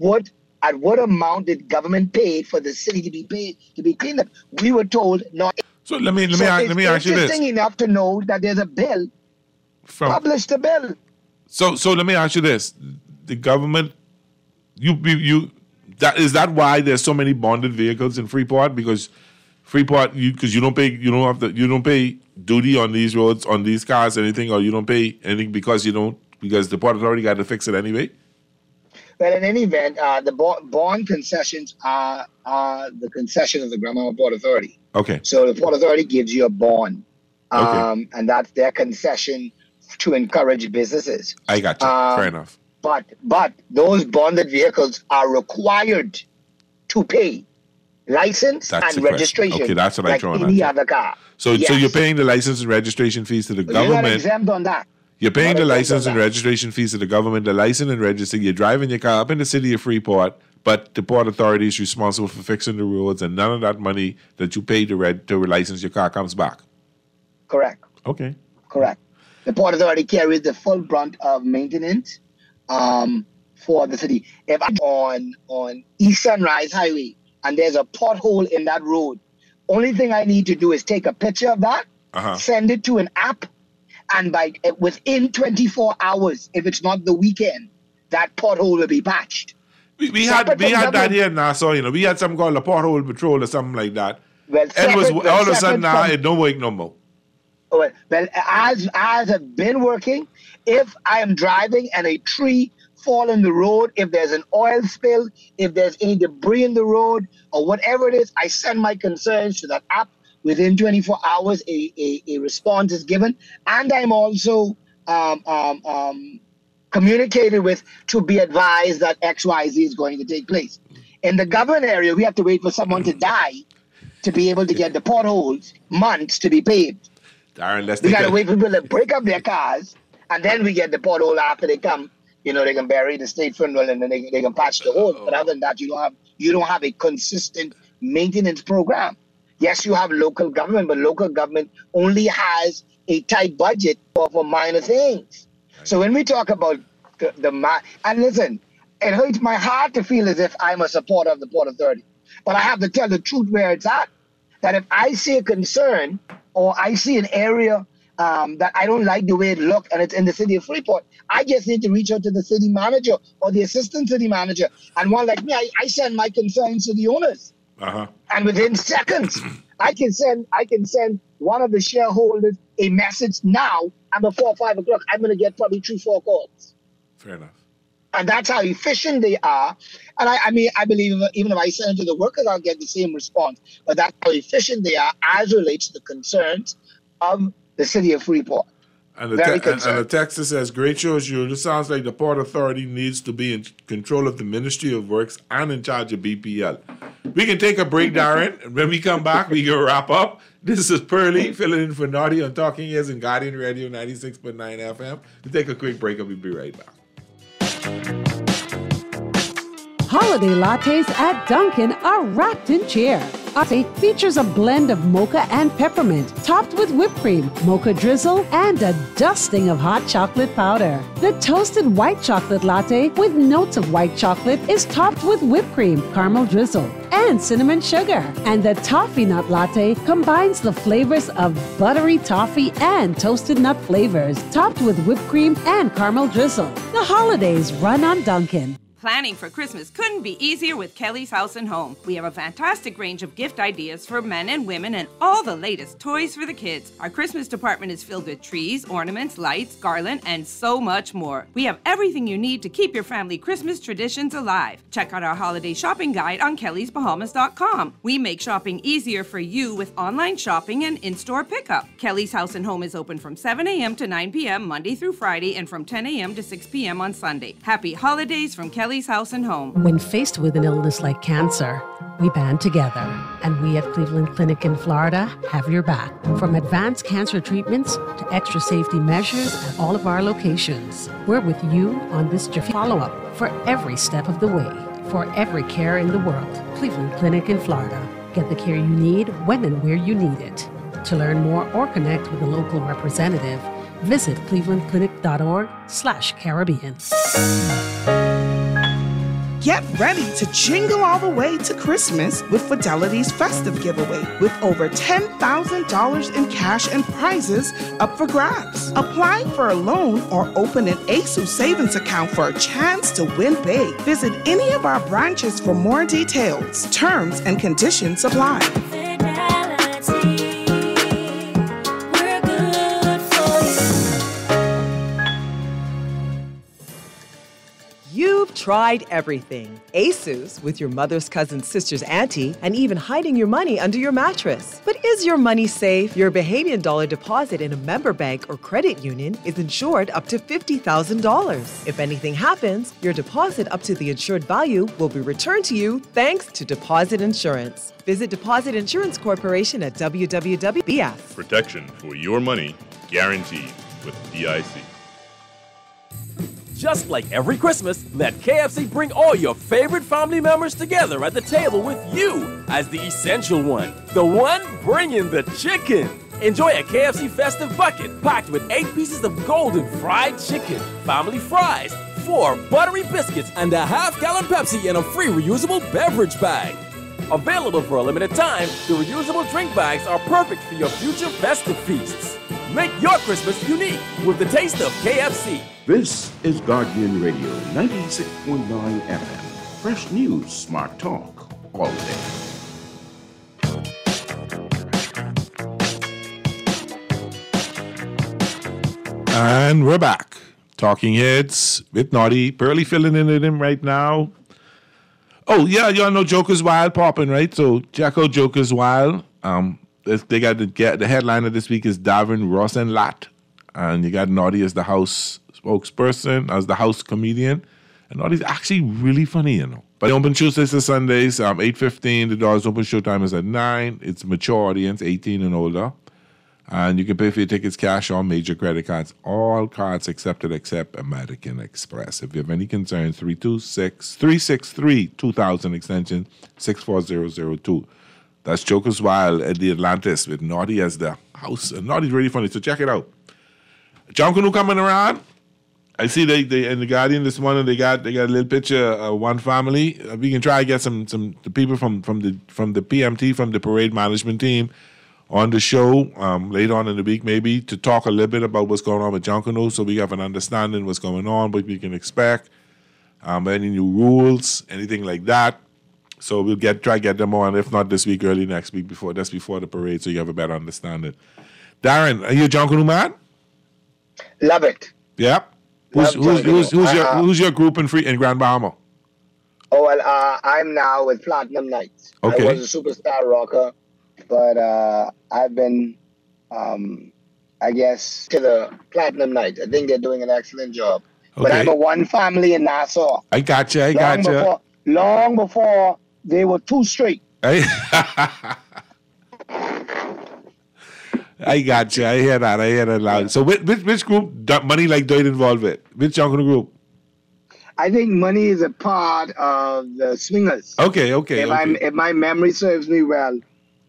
what amount did government pay for the city to be cleaned up? We were told not. So let me ask you this. It's interesting enough to know that there's a bill. Published a bill. So let me ask you this: the government, is that why there's so many bonded vehicles in Freeport? Because Freeport, you don't pay duty on these roads, on these cars, anything, or you don't pay anything because the Port Authority got to fix it anyway. Well, in any event, the bond concessions are the concession of the Grand Bahama Port Authority. Okay. So the Port Authority gives you a bond, and that's their concession to encourage businesses. I got you. Fair enough. But those bonded vehicles are required to pay license and registration. Okay, that's what like I throw on any other car. So you're paying the license and registration fees to the government. You're not exempt on that. You're paying the license and registration fees to the government, the license and register. You're driving your car up in the city of Freeport, but the Port Authority is responsible for fixing the roads, and none of that money that you pay to license your car comes back. Correct. Okay. Correct. The Port Authority carries the full brunt of maintenance for the city. If I'm on East Sunrise Highway and there's a pothole in that road, only thing I need to do is take a picture of that, send it to an app, and within 24 hours, if it's not the weekend, that pothole will be patched. We had that here in Nassau. We had something called a pothole patrol or something like that. Well, all of a sudden now it don't work no more. Well, as I've been working, if I am driving and a tree fall in the road, if there's an oil spill, if there's any debris in the road, or whatever it is, I send my concerns to that app. Within 24 hours, a response is given, and I'm also communicated with to be advised that XYZ is going to take place. In the government area, we have to wait for someone to die to be able to get the potholes months to be paved. Darren, we got to wait for people to break up their cars, and then we get the pothole after they come. They can bury the state funeral and then they can patch the hole. But other than that, you don't have a consistent maintenance program. Yes, you have local government, but local government only has a tight budget for minor things. Right. So when we talk about and listen, it hurts my heart to feel as if I'm a supporter of the Port Authority. But I have to tell the truth where it's at. That if I see a concern or I see an area that I don't like the way it looks and it's in the city of Freeport, I just need to reach out to the city manager or the assistant city manager. And one like me, I send my concerns to the owners. And within seconds, I can send one of the shareholders a message now, and before 5 o'clock, I'm going to get probably 3-4 calls. Fair enough. And that's how efficient they are. And I mean, I believe even if I send it to the workers, I'll get the same response. But that's how efficient they are as relates to the concerns of the city of Freeport. And the text says, great show as usual. This sounds like the Port Authority needs to be in control of the Ministry of Works and in charge of BPL. We can take a break, Darren. And when we come back, we can wrap up. This is Pearlie filling in for Naughty on Talking Heads and Guardian Radio 96.9 FM. We'll take a quick break and we'll be right back. Holiday lattes at Dunkin' are wrapped in cheer. Latte features a blend of mocha and peppermint, topped with whipped cream, mocha drizzle, and a dusting of hot chocolate powder. The toasted white chocolate latte with notes of white chocolate is topped with whipped cream, caramel drizzle, and cinnamon sugar. And the toffee nut latte combines the flavors of buttery toffee and toasted nut flavors, topped with whipped cream and caramel drizzle. The holidays run on Dunkin'. Planning for Christmas couldn't be easier with Kelly's House and Home. We have a fantastic range of gift ideas for men and women and all the latest toys for the kids. Our Christmas department is filled with trees, ornaments, lights, garland, and so much more. We have everything you need to keep your family Christmas traditions alive. Check out our holiday shopping guide on kellysbahamas.com. We make shopping easier for you with online shopping and in-store pickup. Kelly's House and Home is open from 7 a.m. to 9 p.m. Monday through Friday and from 10 a.m. to 6 p.m. on Sunday. Happy holidays from Kelly's House and Home. When faced with an illness like cancer, we band together. And we at Cleveland Clinic in Florida have your back. From advanced cancer treatments to extra safety measures at all of our locations. We're with you on this follow-up for every step of the way. For every care in the world. Cleveland Clinic in Florida. Get the care you need when and where you need it. To learn more or connect with a local representative, visit clevelandclinic.org/Caribbean. Get ready to jingle all the way to Christmas with Fidelity's festive giveaway with over $10,000 in cash and prizes up for grabs. Apply for a loan or open an ASU savings account for a chance to win big. Visit any of our branches for more details. Terms and conditions apply. You've tried everything. ASUS with your mother's cousin's sister's auntie, and even hiding your money under your mattress. But is your money safe? Your Bahamian dollar deposit in a member bank or credit union is insured up to $50,000. If anything happens, your deposit up to the insured value will be returned to you thanks to Deposit Insurance. Visit Deposit Insurance Corporation at www.bf. Protection for your money, guaranteed with DIC. Just like every Christmas, let KFC bring all your favorite family members together at the table with you as the essential one. The one bringing the chicken. Enjoy a KFC festive bucket packed with 8 pieces of golden fried chicken, family fries, 4 buttery biscuits, and a half-gallon Pepsi in a free reusable beverage bag. Available for a limited time, the reusable drink bags are perfect for your future festive feasts. Make your Christmas unique with the taste of KFC. This is Guardian Radio 96.9 FM. Fresh news, smart talk, all day. And we're back. Talking Heads with Naughty. Pearlie filling in with him right now. Oh, yeah, y'all know Joker's Wild popping, right? So check out Joker's Wild. They got the headliner this week is Davin Rosenlatt. And you got Naughty as the house spokesperson, as the house comedian. And Naughty's actually really funny, you know. But they open Tuesdays to Sundays, 8:15. The doors open showtime is at 9. It's mature audience, 18 and older. And you can pay for your tickets cash or major credit cards. All cards accepted except American Express. If you have any concerns, 363-2000 extension 64002. That's Joker's Wild at the Atlantis with Naughty as the house. And Naughty's really funny, so check it out. John Canoe coming around. I see they in the Guardian this morning. They got a little picture of one family. We can try to get some the people from the PMT, from the parade management team, on the show later on in the week, maybe to talk a little bit about what's going on with John Canoe, so we have an understanding what's going on, what we can expect, any new rules, anything like that. So we'll try to get them on, if not this week, early next week, before the parade, so you have a better understanding. Darren, are you a John Canoe man? Love it. Yep. Who's your group in Grand Bahama? Oh, well, I'm now with Platinum Nights. Okay. I was a superstar rocker, but I've been, I guess, to the Platinum Nights. I think they're doing an excellent job. Okay. But I'm a one family in Nassau. I gotcha. Long before they were two straight. I gotcha. I hear that loud. So which group Money Like Dirt involved with? Which jungle group? I think Money is a part of the Swingers. Okay. If my memory serves me well,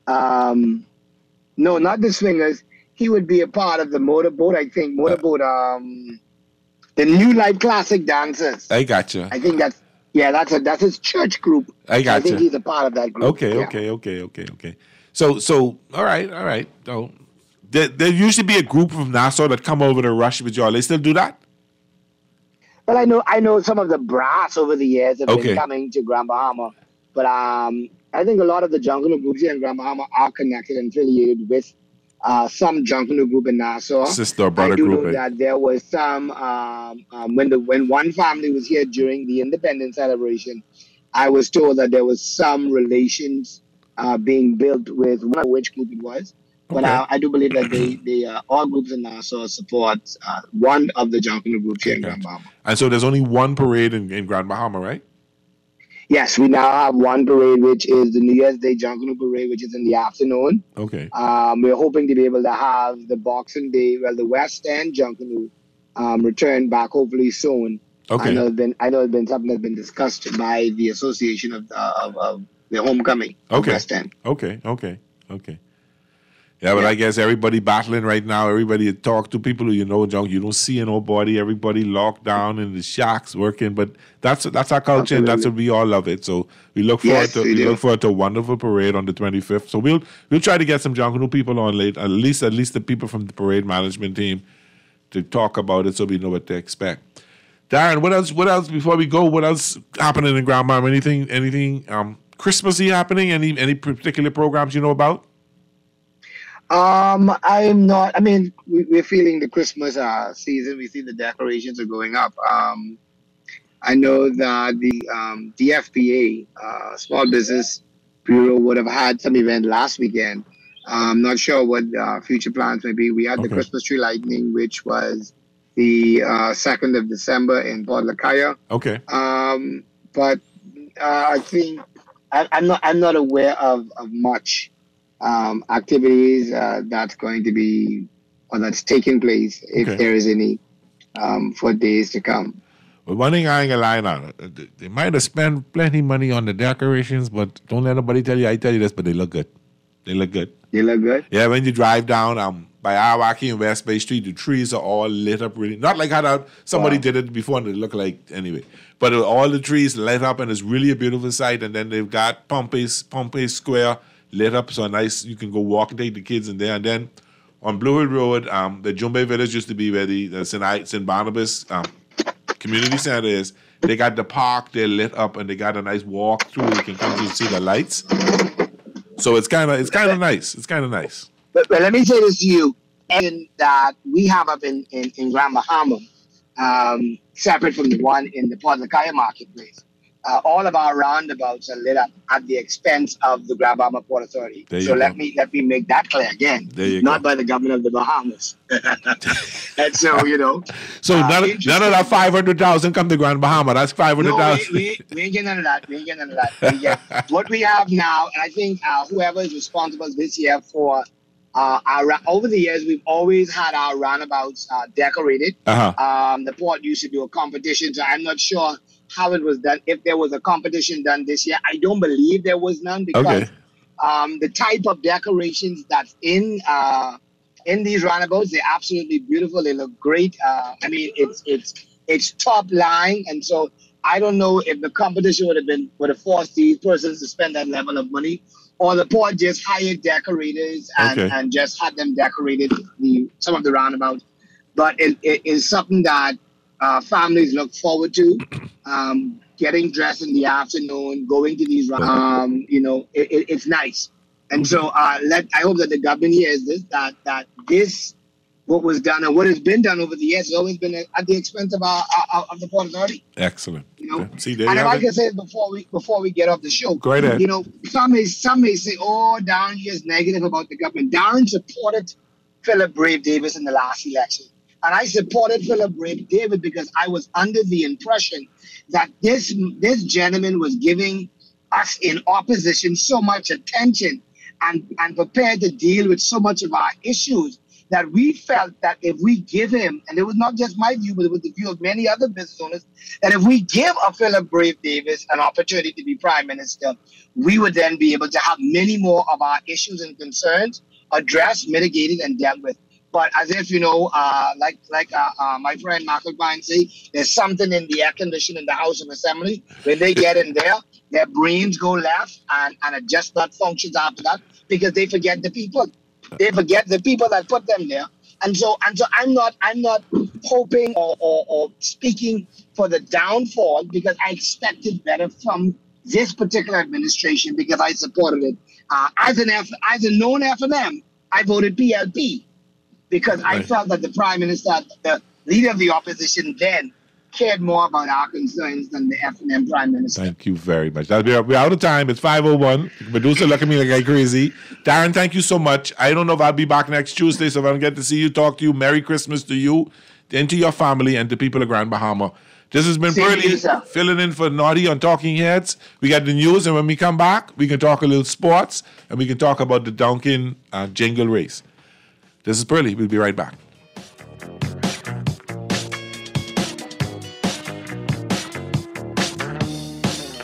no, not the Swingers. He would be a part of the Motorboat. I think the New Life Classic Dancers. I gotcha. I think that's his church group. I gotcha. I think he's a part of that group. Okay. So all right. So there used to be a group from Nassau that come over to Rush with y'all. They still do that? Well, I know some of the brass over the years have been coming to Grand Bahama, but I think a lot of the jungle groups here in Grand Bahama are connected and affiliated with some jungle group in Nassau. Sister or brother I do group. know that there was some when one family was here during the independence celebration. I was told that there was some relations being built with one of which group it was. But I do believe that they all groups in Nassau support one of the jungle groups here in Grand Bahama. And so there's only one parade in Grand Bahama, right? Yes, we now have one parade, which is the New Year's Day Jungle Parade, which is in the afternoon. Okay. We're hoping to be able to have the Boxing Day, the West End Jungle return back hopefully soon. Okay. I know it's been something that's been discussed by the Association of the Homecoming. West End. Okay. Yeah, but I guess everybody battling right now. Everybody you talk to, people who you don't see nobody. Everybody locked down in the shacks working. But that's our culture, and that's what we all love it. So we look forward to a wonderful parade on the 25th. So we'll try to get some jungle people on late, at least the people from the parade management team to talk about it, so we know what to expect. Darren, what else before we go? What else happening in Grand Bahama? Anything Christmassy happening? Any particular programs you know about? I'm not. I mean, we're feeling the Christmas season. We see the decorations are going up. I know that the DFPA, Small Business Bureau, would have had some event last weekend. I'm not sure what future plans may be. We had the Christmas tree lighting, which was the 2nd of December in Port Lacaya. Okay. But I think I'm not aware of much activities that's going to be or that's taking place if there is any for days to come. Well, one thing I ain't gonna lie on, they might have spent plenty money on the decorations, but don't let nobody tell you. I tell you this, but they look good. They look good. Yeah, when you drive down by Awaki and West Bay Street, the trees are all lit up really. Not like how somebody did it before and it looked like anyway. But all the trees lit up and it's really a beautiful sight. And then they've got Pompey Square lit up so nice. You can go walk and take the kids in there. And then on Blue Hill Road, the Jumbe Village used to be where the St. Barnabas Community Center is. They got the park, they're lit up, and they got a nice walk through. You can come to see the lights. So it's kind of nice. It's kind of nice. But let me say this to you, and that we have up in Grand Bahama, separate from the one in the Port Lacaya marketplace. All of our roundabouts are lit up at the expense of the Grand Bahama Port Authority. So let me make that clear again. Not by the government of the Bahamas. And so So none of that 500,000 come to Grand Bahama. That's 500,000. No, we ain't getting none of that. What we have now, and I think whoever is responsible this year for over the years, we've always had our roundabouts decorated. The port used to do a competition, so I'm not sure how it was done. If there was a competition done this year, I don't believe there was none because the type of decorations that's in these roundabouts, they're absolutely beautiful. They look great. I mean, it's top line, and so I don't know if the competition would have forced these persons to spend that level of money, or the port just hired decorators and just had them decorated some of the roundabouts. But it is something that families look forward to, getting dressed in the afternoon, going to these, it's nice. And so I hope that the government hears this, that this what was done and what has been done over the years has always been at the expense of the Port Authority. Excellent. You know, see, there and you if I have can it. say before we get off the show, Go right ahead. You know, some may say, "Oh, Darren is negative about the government." Darren supported Philip Brave Davis in the last election, and I supported Philip Brave Davis because I was under the impression that this gentleman was giving us in opposition so much attention and prepared to deal with so much of our issues, that we felt that if we give him, and it was not just my view, but it was the view of many other business owners, that if we give a Philip Brave Davis an opportunity to be prime minister, we would then be able to have many more of our issues and concerns addressed, mitigated, and dealt with. But as if, you know, like my friend Michael Bine say, there's something in the air condition in the House of Assembly. When they get in there, their brains go left and it just not functions after that because they forget the people. They forget the people that put them there. And so I'm not hoping or speaking for the downfall, because I expected better from this particular administration because I supported it. As a known F&M, I voted PLP because I felt that the Prime Minister, the leader of the opposition then, cared more about our concerns than the F&M Prime Minister. Thank you very much. We're out of time. It's 5:01. Producer look at me like I'm crazy. Darren, thank you so much. I don't know if I'll be back next Tuesday, so if I don't get to see you, talk to you, Merry Christmas to you, and to your family, and to people of Grand Bahama. This has been Pearlie filling in for Naughty on Talking Heads. We got the news, and when we come back, we can talk a little sports, and we can talk about the Duncan jingle race. This is Pearlie. We'll be right back.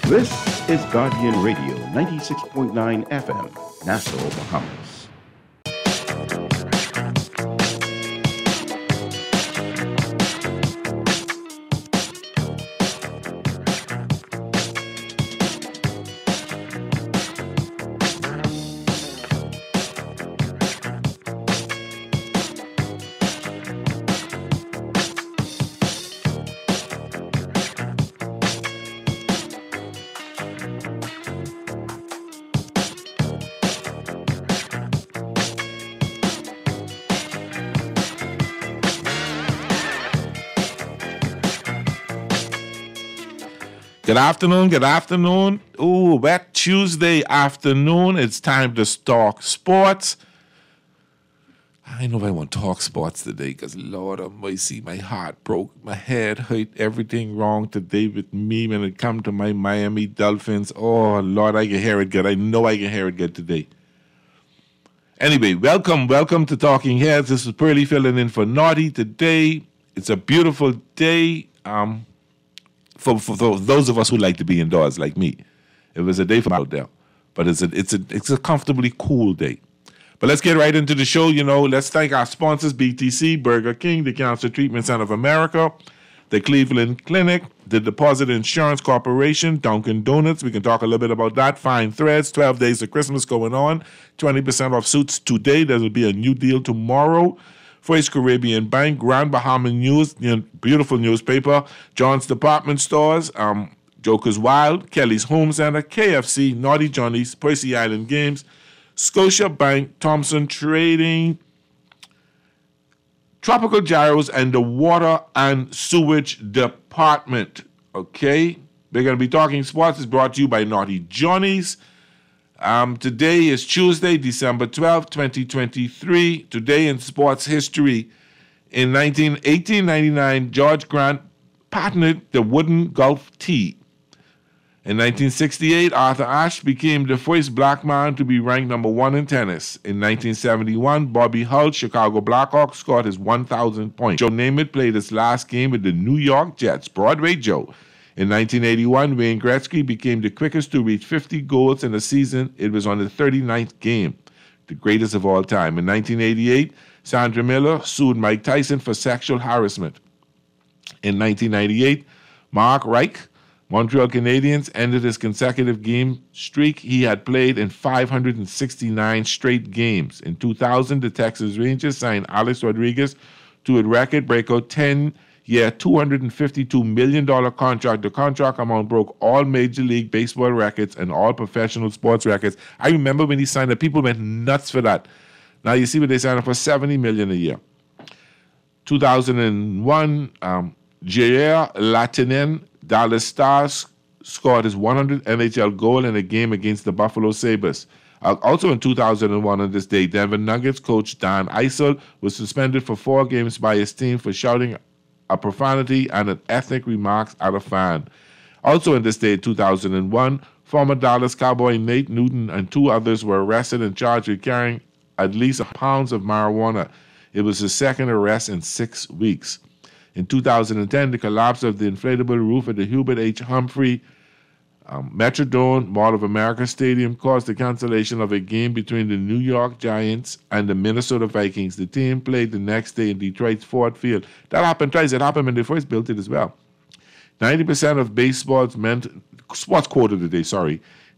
This is Guardian Radio, 96.9 FM, Nassau, Bahamas. Good afternoon. Ooh, wet Tuesday afternoon. It's time to talk sports. I know I want to talk sports today because, Lord of mercy, my heart broke. My head hurt. Everything wrong today with me when it comes to my Miami Dolphins. Oh, Lord, I can hear it good. I know I can hear it good today. Anyway, welcome to Talking Heads. This is Pearlie filling in for Naughty today. It's a beautiful day. For those of us who like to be indoors like me, it was a day for out there, but it's a comfortably cool day. But let's get right into the show. You know, let's thank our sponsors: BTC, Burger King, the Cancer Treatment Center of America, the Cleveland Clinic, the Deposit Insurance Corporation, Dunkin' Donuts. We can talk a little bit about that. Fine Threads, 12 days of Christmas going on, 20% off suits today. There will be a new deal tomorrow. First Caribbean Bank, Grand Bahama News, beautiful newspaper, John's Department Stores, Joker's Wild, Kelly's Home Center, KFC, Naughty Johnny's, Percy Island Games, Scotia Bank, Thompson Trading, Tropical Gyros, and the Water and Sewage Department. Okay, we're going to be talking sports. It's brought to you by Naughty Johnny's. Today is Tuesday, December 12th, 2023. Today in sports history, in 1899, George Grant patented the wooden golf tee. In 1968, Arthur Ashe became the first black man to be ranked number 1 in tennis. In 1971, Bobby Hull, Chicago Blackhawks, scored his 1,000th point. Joe Namath played his last game with the New York Jets, Broadway Joe. In 1981, Wayne Gretzky became the quickest to reach 50 goals in a season. It was on the 39th game, the greatest of all time. In 1988, Sandra Miller sued Mike Tyson for sexual harassment. In 1998, Mark Reich, Montreal Canadiens, ended his consecutive game streak he had played in 569 straight games. In 2000, the Texas Rangers signed Alex Rodriguez to a record-breaker 10-year, $252 million contract. The contract amount broke all Major League Baseball records and all professional sports records. I remember when he signed it, people went nuts for that. Now you see what they signed up for, $70 million a year. 2001, Jair Latinen, Dallas Stars, scored his 100th NHL goal in a game against the Buffalo Sabres. Also in 2001 on this day, Denver Nuggets coach Dan Issel was suspended for 4 games by his team for shouting a profanity and an ethnic remarks at a fan. Also in this day, 2001, former Dallas Cowboy Nate Newton and 2 others were arrested and charged with carrying at least pounds of marijuana. It was his second arrest in 6 weeks. In 2010, the collapse of the inflatable roof at the Hubert H. Humphrey Metrodome Mall of America Stadium caused the cancellation of a game between the New York Giants and the Minnesota Vikings. The team played the next day in Detroit's Ford Field. That happened twice. It happened when they first built it as well. 90% of baseball's sports quote of the day,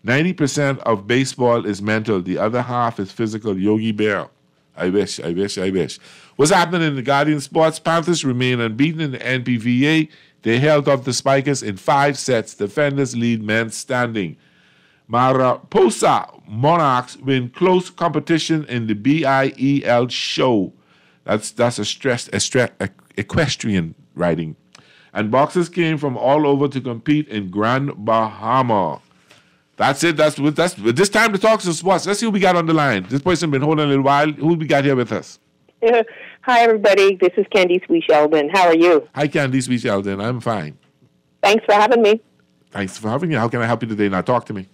90% of baseball is mental. The other half is physical. Yogi Berra. I wish. What's happening in the Guardian Sports? Panthers remain unbeaten in the NPVA. They held off the Spikers in 5 sets. Defenders lead men standing. Mariposa Monarchs win close competition in the BIEL show. That's equestrian riding. And boxers came from all over to compete in Grand Bahama. That's it. That's this time to talk to sports. Let's see who we got on the line. This person been holding a little while. Who we got here with us? Hi, everybody. This is Candice Wee Sheldon. How are you? Hi, Candice Wee Sheldon. I'm fine. Thanks for having me. Thanks for having me. How can I help you today? Now, talk to me.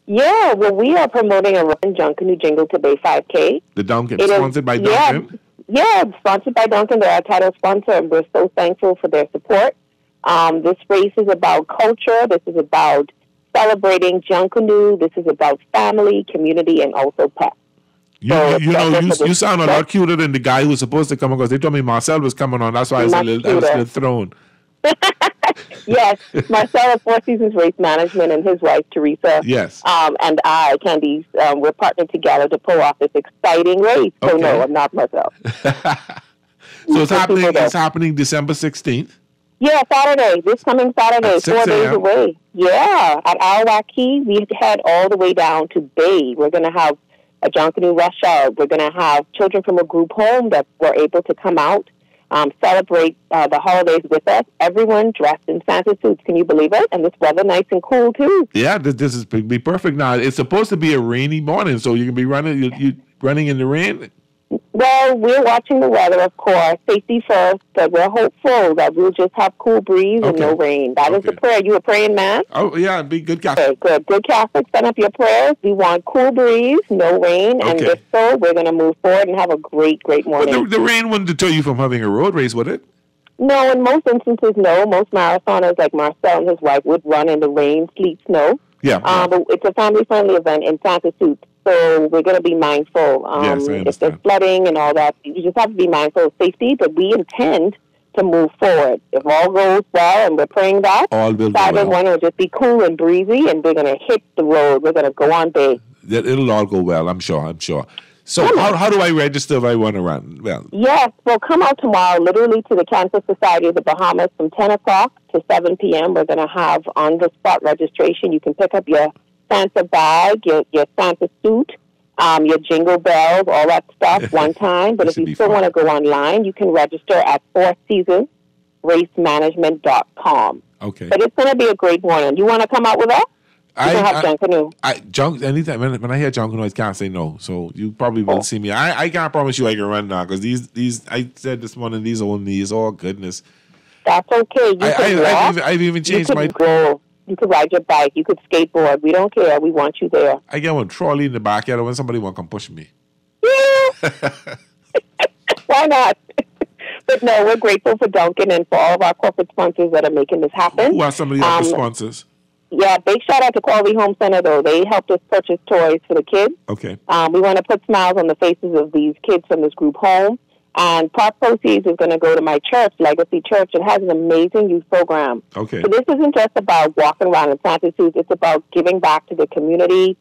Yeah, well, we are promoting a Run Junkanoo Jingle to Bay 5K. The Dunkin', sponsored by Dunkin'? Yeah, sponsored by Dunkin'. They're our title sponsor, and we're so thankful for their support. This race is about culture. This is about celebrating Junkanoo. This is about family, community, and also pets. You sound a lot cuter than the guy who was supposed to come on, because they told me Marcel was coming on. That's why I was a little thrown. Yes, Marcel of Four Seasons Race Management and his wife, Teresa. Yes. And I, Candice, we're partnered together to pull off this exciting race. Okay. So, no, I'm not Marcel. So it's happening December 16th? Yeah, Saturday. This coming Saturday, 4 days away. Yeah, at Arawaki, we head all the way down to Bay. We're going to have a Junkanoo rush hour. We're going to have children from a group home that were able to come out, celebrate the holidays with us. Everyone dressed in Santa suits. Can you believe it? And this weather nice and cool, too. Yeah, this is be perfect. Now, it's supposed to be a rainy morning, so you can be running in the rain. Well, we're watching the weather, of course. Safety first, but we're hopeful that we'll just have cool breeze and no rain. That is the prayer. You a praying man? Oh, yeah, be good Catholic. Okay, good Catholic. Send up your prayers. We want cool breeze, no rain, and if so, we're going to move forward and have a great morning. But the rain wouldn't deter you from having a road race, would it? No, in most instances, no. Most marathoners like Marcel and his wife would run in the rain, sleet, snow. Yeah. But it's a family-friendly event in Santa suits. So we're going to be mindful. Yes, I understand. If there's flooding and all that, you just have to be mindful of safety, but we intend to move forward. If all goes well, and we're praying that, Saturday morning will just be cool and breezy, and we're going to hit the road. We're going to go on Bay. It'll all go well, I'm sure. So how do I register if I want to run? Well, yes, well, come out tomorrow, literally to the Cancer Society of the Bahamas from 10 o'clock to 7 p.m. We're going to have on-the-spot registration. You can pick up your Santa bag, your Santa suit, your jingle bells, all that stuff one time. But if you still want to go online, you can register at fourseasonsracemanagement.com. Okay. But it's going to be a great morning. You want to come out with us? You can have Junkanoo. Anytime when I hear Junkanoo, I can't say no. So you probably will see me. I can't promise you I can run now, because these I said this morning, these old knees, oh goodness. That's okay. I've even changed my. You could ride your bike. You could skateboard. We don't care. We want you there. I get one trolley in the backyard when somebody want to come push me. Yeah. Why not? But no, we're grateful for Dunkin' and for all of our corporate sponsors that are making this happen. Who are some of the other sponsors? Yeah, big shout out to Quality Home Center, though. They helped us purchase toys for the kids. Okay. We want to put smiles on the faces of these kids from this group home. And part proceeds is going to go to my church, Legacy Church. It has an amazing youth program. Okay. So this isn't just about walking around in Santa suits. It's about giving back to the community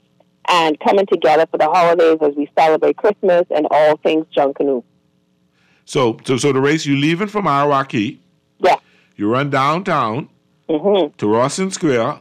and coming together for the holidays as we celebrate Christmas and all things Junkanoo. So the race, you leaving from Arawaki. Yeah. You run downtown to Rawson Square.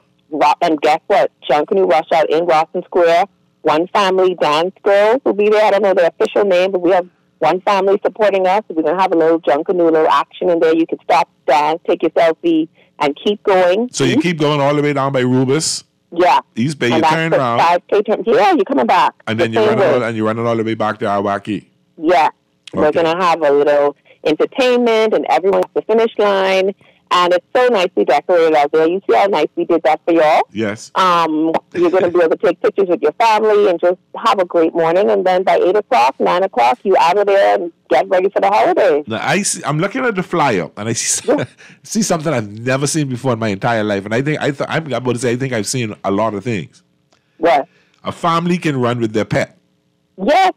And guess what? Junkanoo rush out in Rawson Square. One family dance girls will be there. I don't know their official name, but we have one family supporting us. We're going to have a little Junkanoo, little action in there. You can stop, dance, take your selfie, and keep going. So you keep going all the way down by Rubus? Yeah. East Bay, you turn around. 5K turn. Yeah, you're coming back. And then you're running all the way back to Awaki. Yeah. Okay. We're going to have a little entertainment, and everyone's at the finish line. And it's so nicely decorated out there. You see how nice we did that for y'all? Yes. You're going to be able to take pictures with your family and just have a great morning. And then by 8 o'clock, 9 o'clock, you out of there and get ready for the holidays. Now, I'm looking at the flyer, and I see something I've never seen before in my entire life. And I think I'm about to say I think I've seen a lot of things. What? A family can run with their pet. Yes.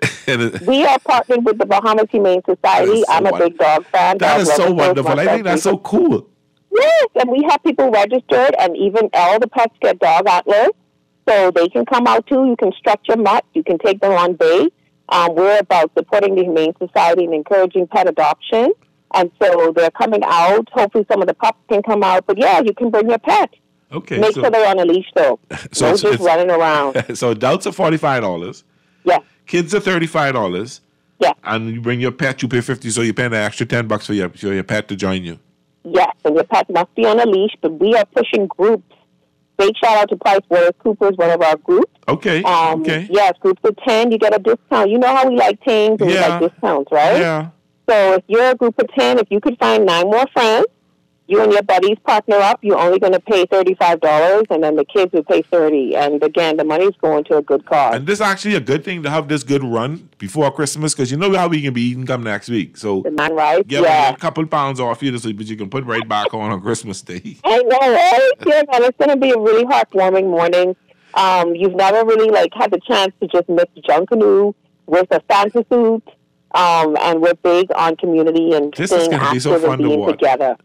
We are partnered with the Bahamas Humane Society. I'm a big dog fan. That is so wonderful. I think that's so cool. Yes, and we have people registered, and even all the pets get dog atlas, so they can come out too. You can stretch them up. You can take them on bay. We're about supporting the Humane Society and encouraging pet adoption, and so they're coming out. Hopefully some of the pups can come out, but yeah, you can bring your pet. Okay. Make sure they're on a leash, though. So no just running around. So adults are $45. Yeah. Kids are $35. Yeah. And you bring your pet, you pay $50, so you pay an extra $10 for your pet to join you. Yes, and your pet must be on a leash, but we are pushing groups. Big shout out to PricewaterhouseCoopers, one of our groups. Okay. Yes, groups of 10, you get a discount. You know how we like things and we like discounts, right? Yeah. So if you're a group of 10, if you could find 9 more friends, you and your buddies partner up, you're only going to pay $35, and then the kids will pay $30. And again, the money's going to a good cause. And this is actually a good thing to have this good run before Christmas, because you know how we can be eating come next week. So right? Get a couple pounds off you, but you can put right back on Christmas Day. I know, right? Yeah, man, it's going to be a really heartwarming morning. You've never really had the chance to just mix Junkanoo with a Santa suit, and we're big on community and staying active and being together.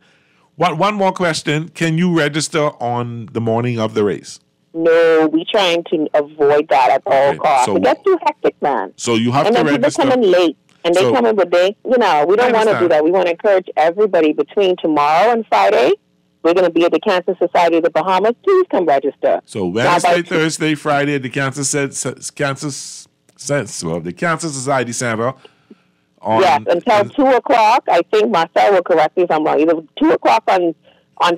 One more question. Can you register on the morning of the race? No, we're trying to avoid that at all costs. So it gets too hectic, man. So you have to register. And then people come in late, and they come in with we don't want to do that. We want to encourage everybody between tomorrow and Friday. We're going to be at the Cancer Society of the Bahamas. Please come register. So Wednesday, Thursday, Friday at the Cancer Society Center. Yes, until 2 o'clock. I think Marcel will correct me if I'm wrong. Either 2 o'clock on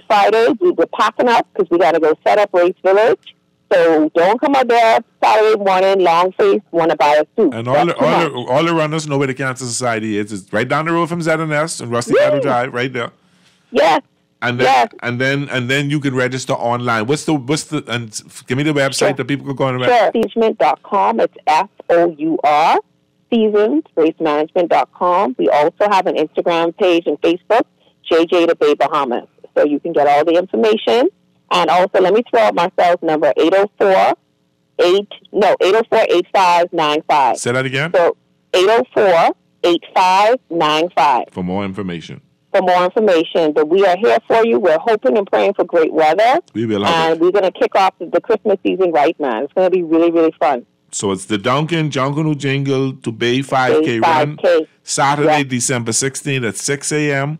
Friday, we're packing up because we got to go set up Race Village. So don't come out there Saturday morning, long face, want to buy a suit. And all the runners know where the Cancer Society is. It's right down the road from ZNS and Rusty Meadow Drive, right there. Yes. And then you can register online. What's the and give me the website that people can go on the website. Seasoned.com. It's FOUR. SeasonsRaceManagement.com. We also have an Instagram page and Facebook, JJ to Bay Bahamas. So you can get all the information. And also, let me throw out Marcel's number, 804-8595. Say that again? So 804-8595. For more information. But we are here for you. We're hoping and praying for great weather. We will. And we're going to kick off the Christmas season right, man. It's going to be really, really fun. So it's the Junkanoo Jingle to Bay 5K run, Saturday, December 16th at 6 a.m.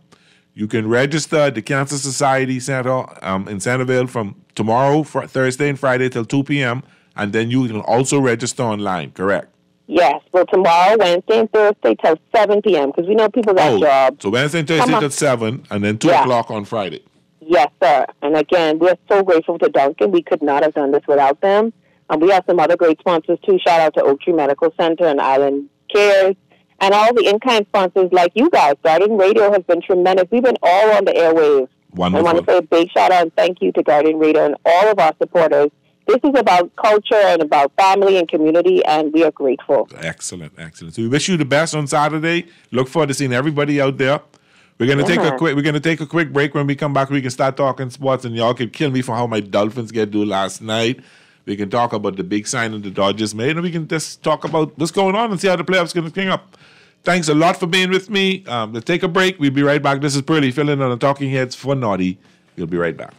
You can register at the Cancer Society Center in Centerville from tomorrow, Thursday and Friday till 2 p.m. And then you can also register online, correct? Yes. Well, tomorrow, Wednesday and Thursday till 7 p.m. because we know people got jobs. So Wednesday and Thursday till 7 and then 2 o'clock on Friday. Yes, sir. And again, we're so grateful to Duncan. We could not have done this without them. We have some other great sponsors, too. Shout out to Oak Tree Medical Center and Island Cares. And all the in-kind sponsors like you guys. Guardian Radio has been tremendous. We've been all on the airwaves. Wonderful. I want to say a big shout-out and thank you to Guardian Radio and all of our supporters. This is about culture and about family and community, and we are grateful. Excellent. So we wish you the best on Saturday. Look forward to seeing everybody out there. We're gonna take a quick break. When we come back, we can start talking sports, and y'all can kill me for how my Dolphins get do last night. We can talk about the big signing the Dodgers made, and we can just talk about what's going on and see how the playoffs going to king up. Thanks a lot for being with me. Let's take a break. We'll be right back. This is Pearly filling in on the Talking Heads for Naughty. We'll be right back.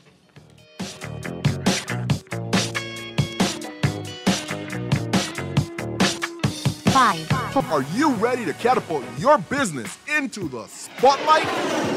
Are you ready to catapult your business into the spotlight?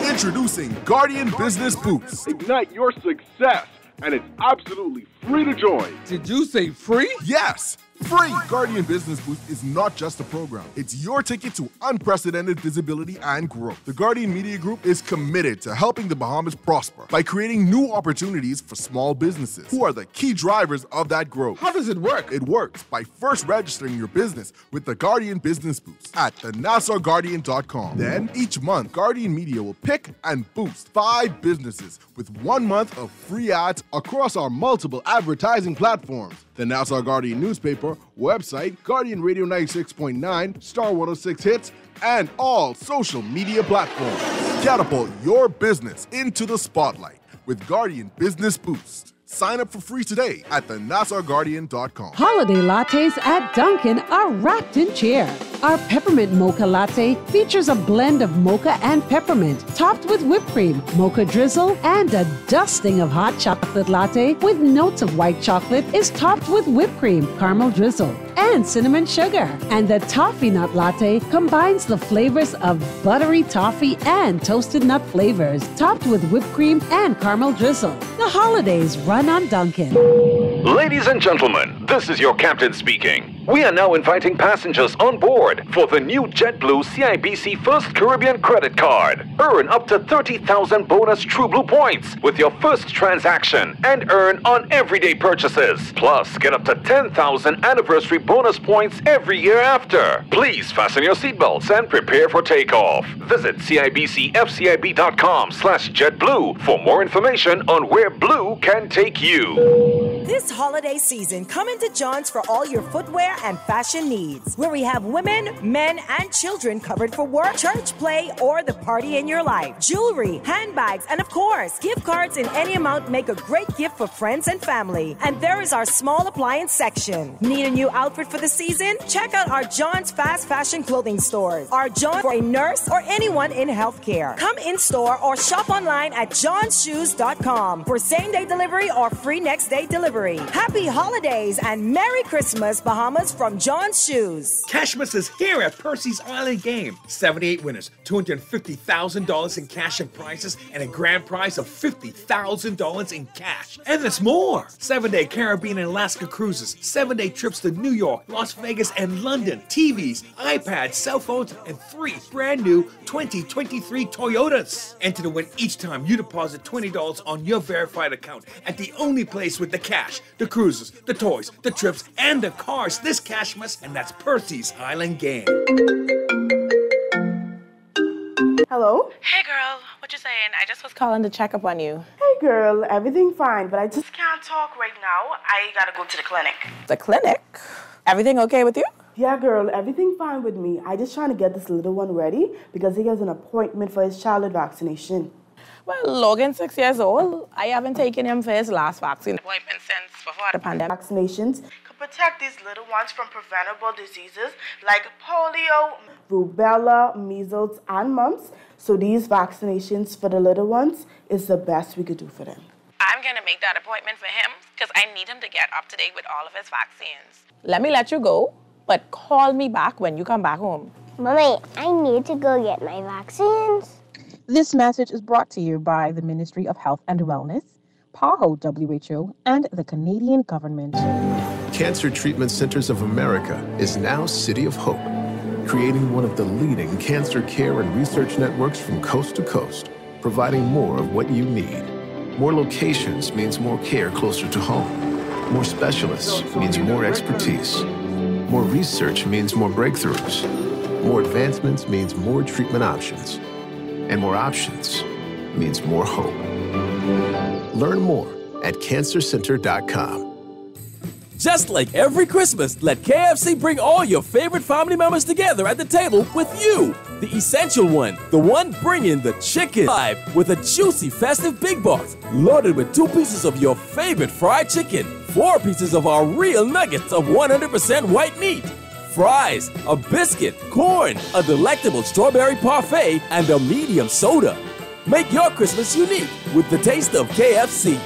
Introducing Guardian Business Boots. Ignite your success, and it's absolutely free to join. Did you say free? Yes, Free! Guardian Business Boost is not just a program. It's your ticket to unprecedented visibility and growth. The Guardian Media Group is committed to helping the Bahamas prosper by creating new opportunities for small businesses, who are the key drivers of that growth. How does it work? It works by first registering your business with the Guardian Business Boost at thenassauguardian.com. Then, each month, Guardian Media will pick and boost 5 businesses with 1 month of free ads across our multiple advertising platforms. The Nassau Guardian newspaper, website, Guardian Radio 96.9, Star 106 Hits, and all social media platforms. Catapult your business into the spotlight with Guardian Business Boost. Sign up for free today at thenassauguardian.com. Holiday lattes at Dunkin' are wrapped in cheer. Our peppermint mocha latte features a blend of mocha and peppermint, topped with whipped cream, mocha drizzle, and a dusting of hot chocolate latte with notes of white chocolate is topped with whipped cream, caramel drizzle, and cinnamon sugar. And the toffee nut latte combines the flavors of buttery toffee and toasted nut flavors, topped with whipped cream and caramel drizzle. The holidays run on Dunkin'. Ladies and gentlemen, this is your captain speaking. We are now inviting passengers on board for the new JetBlue CIBC First Caribbean credit card. Earn up to 30,000 bonus TrueBlue points with your first transaction and earn on everyday purchases. Plus, get up to 10,000 anniversary bonus points every year after. Please fasten your seatbelts and prepare for takeoff. Visit CIBCFCIB.com/JetBlue for more information on where Blue can take you. This holiday season, come into John's for all your footwear and fashion needs, where we have women, men, and children covered for work, church, play, or the party in your life. Jewelry, handbags, and of course, gift cards in any amount make a great gift for friends and family. And there is our small appliance section. Need a new outfit for the season? Check out our John's fast fashion clothing stores. Our John for a nurse or anyone in healthcare. Come in store or shop online at johnsshoes.com for same-day delivery or free next-day delivery. Happy holidays and Merry Christmas, Bahamas, from John's Shoes. Cashmas is here at Percy's Island Game. 78 winners, $250,000 in cash and prizes, and a grand prize of $50,000 in cash. And there's more! 7-day Caribbean and Alaska cruises, 7-day trips to New York, Las Vegas, and London, TVs, iPads, cell phones, and 3 brand new 2023 Toyotas. Enter to win each time you deposit $20 on your verified account at the only place with the cash, the cruises, the toys, the trips, and the cars this Cashmas, and that's Percy's Island Game. Hello? Hey girl, what you saying? I just was calling to check up on you. Hey girl, everything fine, but I just can't talk right now. I gotta go to the clinic. The clinic? Everything okay with you? Yeah girl, everything fine with me. I just trying to get this little one ready because he has an appointment for his childhood vaccination. Well, Logan's 6 years old. I haven't taken him for his last vaccine appointment since before the pandemic. Vaccinations can protect these little ones from preventable diseases like polio, rubella, measles, and mumps. So these vaccinations for the little ones is the best we could do for them. I'm going to make that appointment for him because I need him to get up to date with all of his vaccines. Let me let you go, but call me back when you come back home. Mommy, I need to go get my vaccines. This message is brought to you by the Ministry of Health and Wellness, PAHO WHO, and the Canadian government. Cancer Treatment Centers of America is now City of Hope, creating one of the leading cancer care and research networks from coast to coast, providing more of what you need. More locations means more care closer to home. More specialists means more expertise. More research means more breakthroughs. More advancements means more treatment options. And more options means more hope. Learn more at cancercenter.com. Just like every Christmas, let KFC bring all your favorite family members together at the table with you. The essential one, the one bringing the chicken vibe with a juicy festive big box, loaded with 2 pieces of your favorite fried chicken, 4 pieces of our real nuggets of 100% white meat, fries, a biscuit, corn, a delectable strawberry parfait, and a medium soda. Make your Christmas unique with the taste of KFC.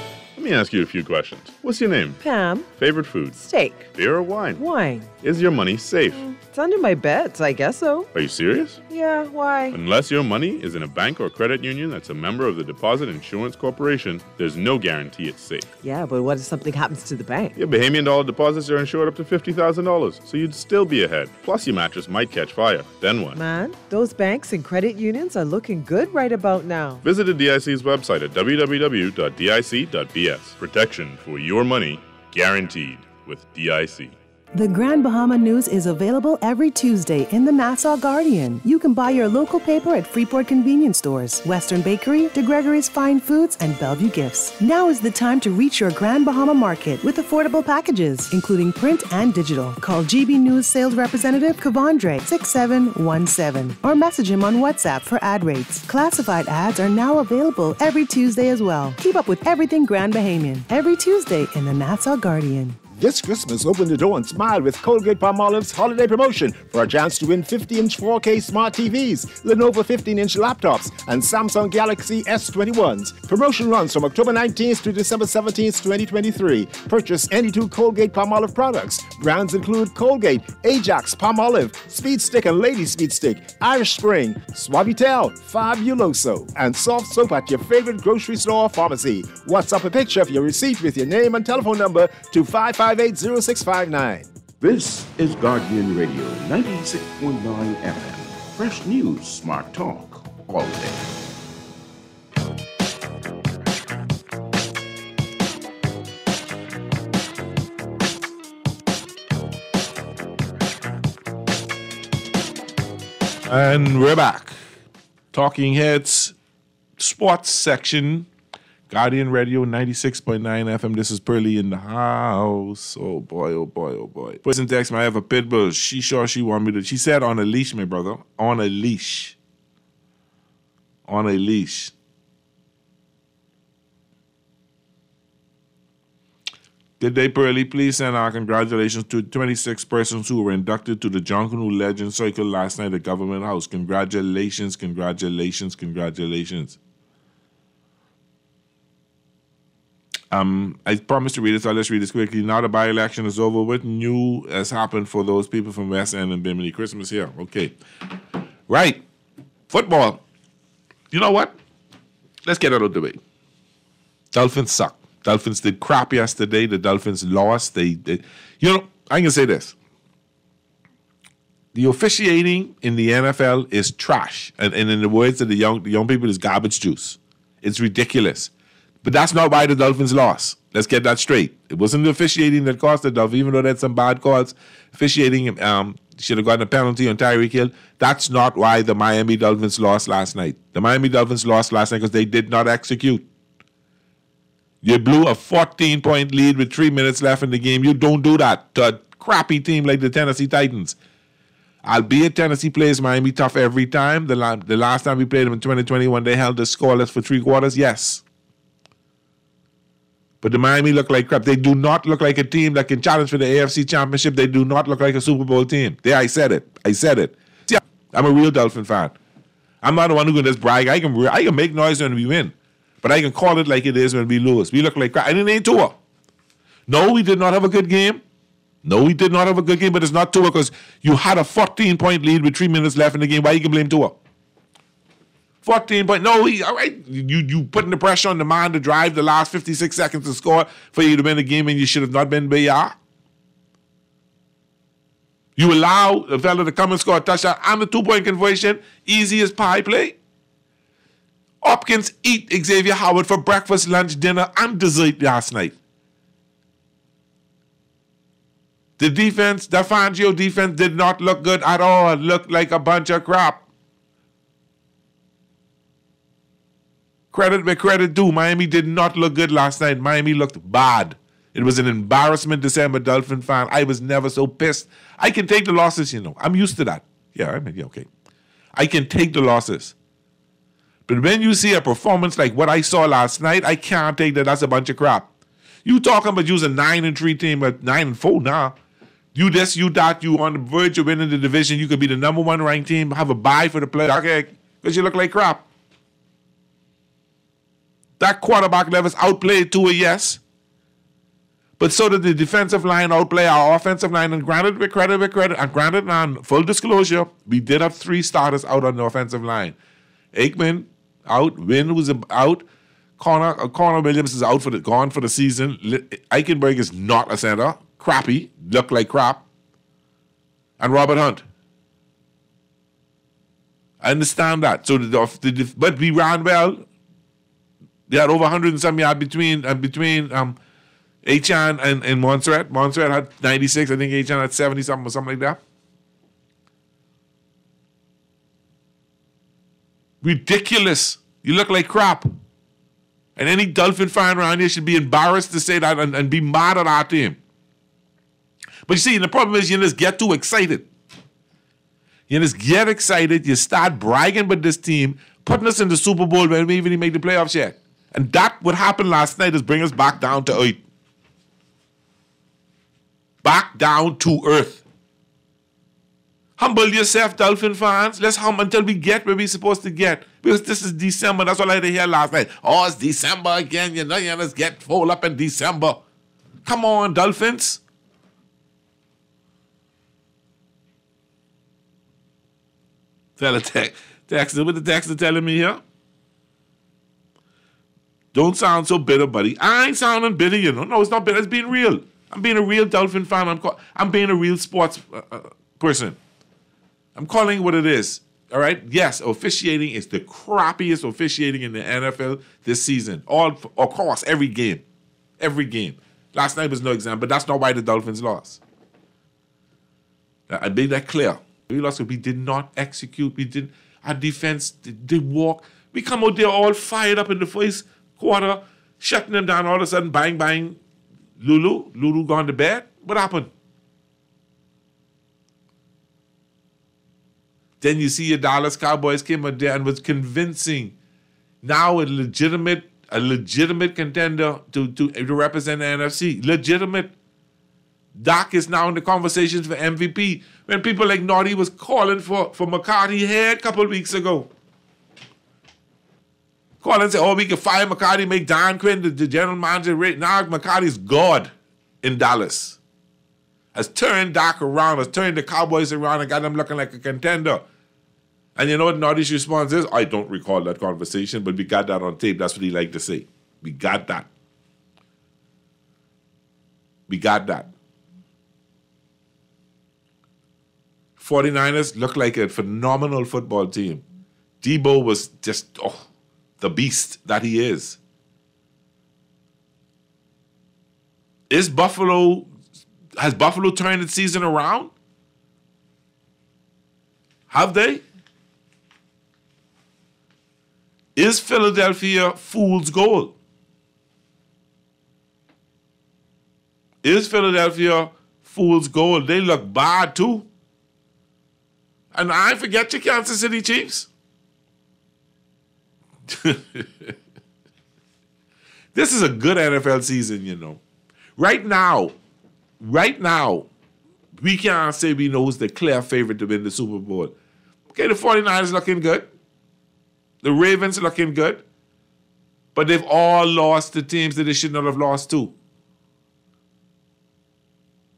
Let me ask you a few questions. What's your name? Pam. Favorite food? Steak. Beer or wine? Wine. Is your money safe? It's under my bed, so I guess so. Are you serious? Yeah, why? Unless your money is in a bank or credit union that's a member of the Deposit Insurance Corporation, there's no guarantee it's safe. Yeah, but what if something happens to the bank? Your Bahamian dollar deposits are insured up to $50,000, so you'd still be ahead. Plus, your mattress might catch fire. Then what? Man, those banks and credit unions are looking good right about now. Visit the DIC's website at www.dic.bs. Protection for your money, guaranteed with DIC. The Grand Bahama News is available every Tuesday in the Nassau Guardian. You can buy your local paper at Freeport convenience stores, Western Bakery, DeGregory's Fine Foods, and Bellevue Gifts. Now is the time to reach your Grand Bahama market with affordable packages, including print and digital. Call GB News sales representative Kavandre 6717 or message him on WhatsApp for ad rates. Classified ads are now available every Tuesday as well. Keep up with everything Grand Bahamian every Tuesday in the Nassau Guardian. This Christmas, open the door and smile with Colgate-Palmolive's holiday promotion for a chance to win 50-inch 4K smart TVs, Lenovo 15-inch laptops, and Samsung Galaxy S21s. Promotion runs from October 19th to December 17th, 2023. Purchase any two Colgate-Palmolive products. Brands include Colgate, Ajax, Palmolive, Speed Stick and Lady Speed Stick, Irish Spring, Suavitel, Fabuloso, and soft soap at your favorite grocery store or pharmacy. WhatsApp a picture of your receipt with your name and telephone number to 558-0659. This is Guardian Radio 96.9 FM. Fresh news, smart talk, all day. And we're back. Talking Heads, sports section. Guardian Radio 96.9 FM. This is Pearly in the house. Oh boy, oh boy, oh boy. Person text me, I have a pit bull. She want me to. She said on a leash, my brother. On a leash. On a leash. Good day, Pearly. Please send our congratulations to 26 persons who were inducted to the Junkanoo Legend Circle last night at Government House. Congratulations, congratulations, congratulations. I promised to read it, so let's read this quickly. Now the by-election is over with. New has happened for those people from West End and Bimini. Christmas here. Okay. Right. Football. You know what? Let's get out of the way. Dolphins suck. Dolphins did crap yesterday. The Dolphins lost. They you know, I can say this. The officiating in the NFL is trash. And in the words of the young people, is garbage juice. It's ridiculous. But that's not why the Dolphins lost. Let's get that straight. It wasn't the officiating that cost the Dolphins, even though they had some bad calls. Officiating should have gotten a penalty on Tyreek Hill. That's not why the Miami Dolphins lost last night. The Miami Dolphins lost last night because they did not execute. You blew a 14-point lead with 3 minutes left in the game. You don't do that to a crappy team like the Tennessee Titans. Albeit Tennessee plays Miami tough every time. The last time we played them in 2021, they held us scoreless for 3 quarters. Yes. But the Miami look like crap. They do not look like a team that can challenge for the AFC Championship. They do not look like a Super Bowl team. There, I said it. I said it. See, I'm a real Dolphin fan. I'm not the one who can just brag. I can make noise when we win. But I can call it like it is when we lose. We look like crap. And it ain't Tua. No, we did not have a good game. No, we did not have a good game, but it's not Tua because you had a 14-point lead with 3 minutes left in the game. Why you can blame Tua? 14 point. No, all right. You putting the pressure on the man to drive the last 56 seconds to score for you to win the game, and you should have not been where you are. You allow the fella to come and score a touchdown and the 2-point conversion, easy as pie play. Hopkins eat Xavier Howard for breakfast, lunch, dinner, and dessert last night. The defense, the Fangio defense, did not look good at all. It looked like a bunch of crap. Credit where credit due. Miami did not look good last night. Miami looked bad. It was an embarrassment to say I'm a Dolphin fan. I was never so pissed. I can take the losses, you know. I'm used to that. Yeah, okay. I can take the losses. But when you see a performance like what I saw last night, I can't take that. That's a bunch of crap. You talking about using 9-3 team, but 9-4 now. You this, you that, you on the verge of winning the division. You could be the number 1 ranked team, have a bye for the playoffs. Okay, because you look like crap. That quarterback levels outplayed Tua, yes. But so did the defensive line outplay our offensive line. And granted, with credit, and granted, on full disclosure, we did have 3 starters out on the offensive line. Aikman out, Wynn was out, Connor Williams is gone for the season. Eichenberg is not a center, crappy, looked like crap. And Robert Hunt. I understand that. So, but we ran well. They had over 100 and some yards between Achane and Montserrat. Montserrat had 96. I think Achane had 70 something or something like that. Ridiculous. You look like crap. And any Dolphin fan around here should be embarrassed to say that and be mad at our team. But you see, the problem is you just get too excited. You just get excited. You start bragging with this team, putting us in the Super Bowl when we even made the playoffs yet. And that what happened last night is bring us back down to earth. Back down to earth. Humble yourself, Dolphin fans. Let's hum until we get where we're supposed to get. Because this is December. That's what I had to hear last night. Oh, it's December again. You know, you just get full up in December. Come on, Dolphins. Tell what the text is telling me here. Don't sound so bitter, buddy. I ain't sounding bitter, you know. No, it's not bitter. It's being real. I'm being a real Dolphin fan. I'm being a real sports person. I'm calling it what it is. All right? Yes, officiating is the crappiest officiating in the NFL this season. All across every game. Every game. Last night was no example, but that's not why the Dolphins lost. I made that clear. We lost because we did not execute. Our defense did walk. We come out there all fired up in the first quarter, shutting them down. All of a sudden, bang, bang. Lulu gone to bed. What happened? Then you see your Dallas Cowboys came out there and was convincing. Now a legitimate contender to represent the NFC. Legitimate. Dak is now in the conversations for MVP. When people like Naughty was calling for McCarthy head a couple of weeks ago. Call and say, oh, we can fire McCarthy, make Dan Quinn the general manager. Now McCarthy's God in Dallas. Has turned Dak around, has turned the Cowboys around and got them looking like a contender. And you know what Naughty's response is? I don't recall that conversation, but we got that on tape. That's what he liked to say. We got that. We got that. 49ers look like a phenomenal football team. Debo was just, the beast that he is. Has Buffalo turned its season around? Have they? Is Philadelphia fool's gold? Is Philadelphia fool's gold? They look bad too. And I forget your Kansas City Chiefs. This is a good NFL season, you know. Right now, we can't say we know who's the clear favorite to win the Super Bowl. Okay, the 49ers looking good. The Ravens looking good. But they've all lost to teams that they should not have lost to.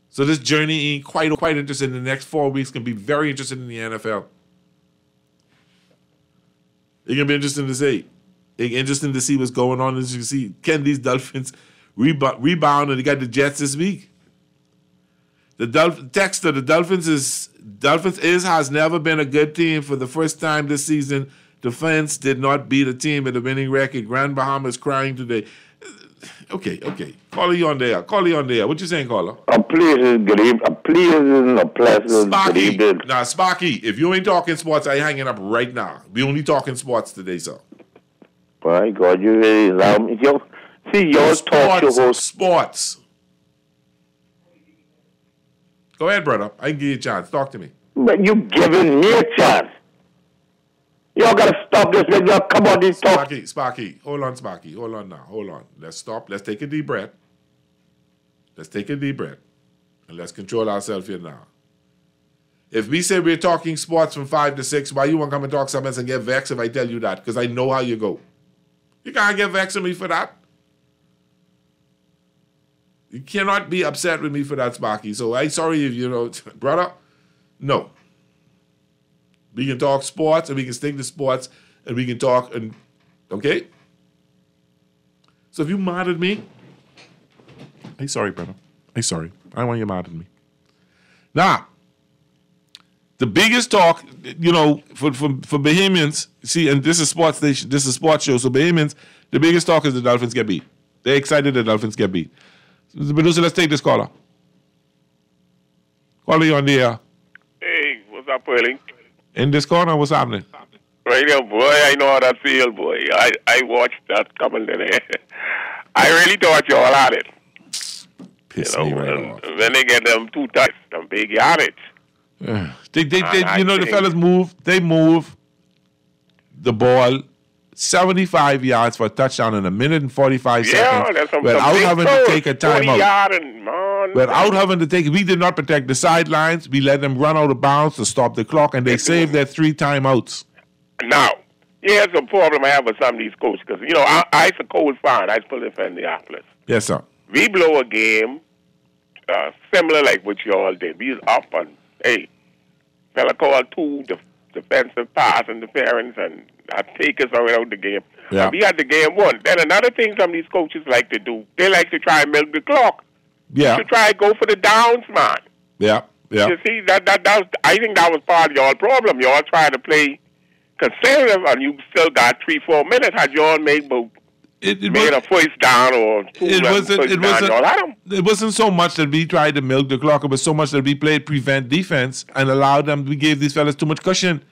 So this journey ain't quite interesting. The next 4 weeks can be very interesting in the NFL. It's going to be interesting to see. It's interesting to see what's going on. As you can see, can these Dolphins rebound? And they got the Jets this week. The Dolphins has never been a good team. For the first time this season, defense did not beat a team with a winning record. Grand Bahama's crying today. Okay. Caller, you on there. What you saying, caller? A pleasant good evening. Now, Sparky, if you ain't talking sports, I hanging up right now. We only talking sports today, sir. My God, you really allow me. Your talk show host. Sports. Go ahead, brother. I can give you a chance. Talk to me. But you giving me a chance. Y'all got to stop this. Come on, this talk. Sparky. Hold on, Sparky. Hold on now. Hold on. Let's stop. Let's take a deep breath. And let's control ourselves here now. If we say we're talking sports from 5 to 6, why you want to come and talk something else and get vexed if I tell you that? Because I know how you go. You can't get vexed with me for that. You cannot be upset with me for that, Sparky. So I'm sorry if brother, no. We can talk sports and we can stick to sports and we can talk okay? So if you mad at me, I'm sorry, brother. I'm sorry. I don't want you mad at me. Now, the biggest talk, for Bahamians, see, and this is sports station, this is a sports show, so Bahamians, the biggest talk is the Dolphins get beat. They're excited the Dolphins get beat. So, producer, let's take this caller. Caller, you on the air. Hey, what's up, Pearling? In this corner, what's happening? Right here, boy, I know how that feel, boy. I watched that coming today. I really thought you all had it. Piss me right off. When they get them 2 touchdowns, them big yardage. The fellas move the ball 75 yards for a touchdown in a minute and 45 seconds without having to take a timeout. Without having to take, we did not protect the sidelines. We let them run out of bounds to stop the clock, and they saved their 3 timeouts. Now, here's the problem I have with some of these coaches, because, I'm a Colts fan. I still live in Indianapolis. Yes, sir. We blow a game similar like what you all did. We was up and, hey, fella called 2 defensive pass interference, and I take us out the game. Yeah. We had the game won. Then another thing some of these coaches like to do, they like to try and milk the clock. Yeah. To try and go for the downs, man. Yeah. You see, that was, I think that was part of your problem. You all trying to play conservative, and you still got 3-4 minutes. Had you all made a first down or it wasn't so much that we tried to milk the clock. It was so much that we played prevent defense and allowed them. We gave these fellas too much cushion.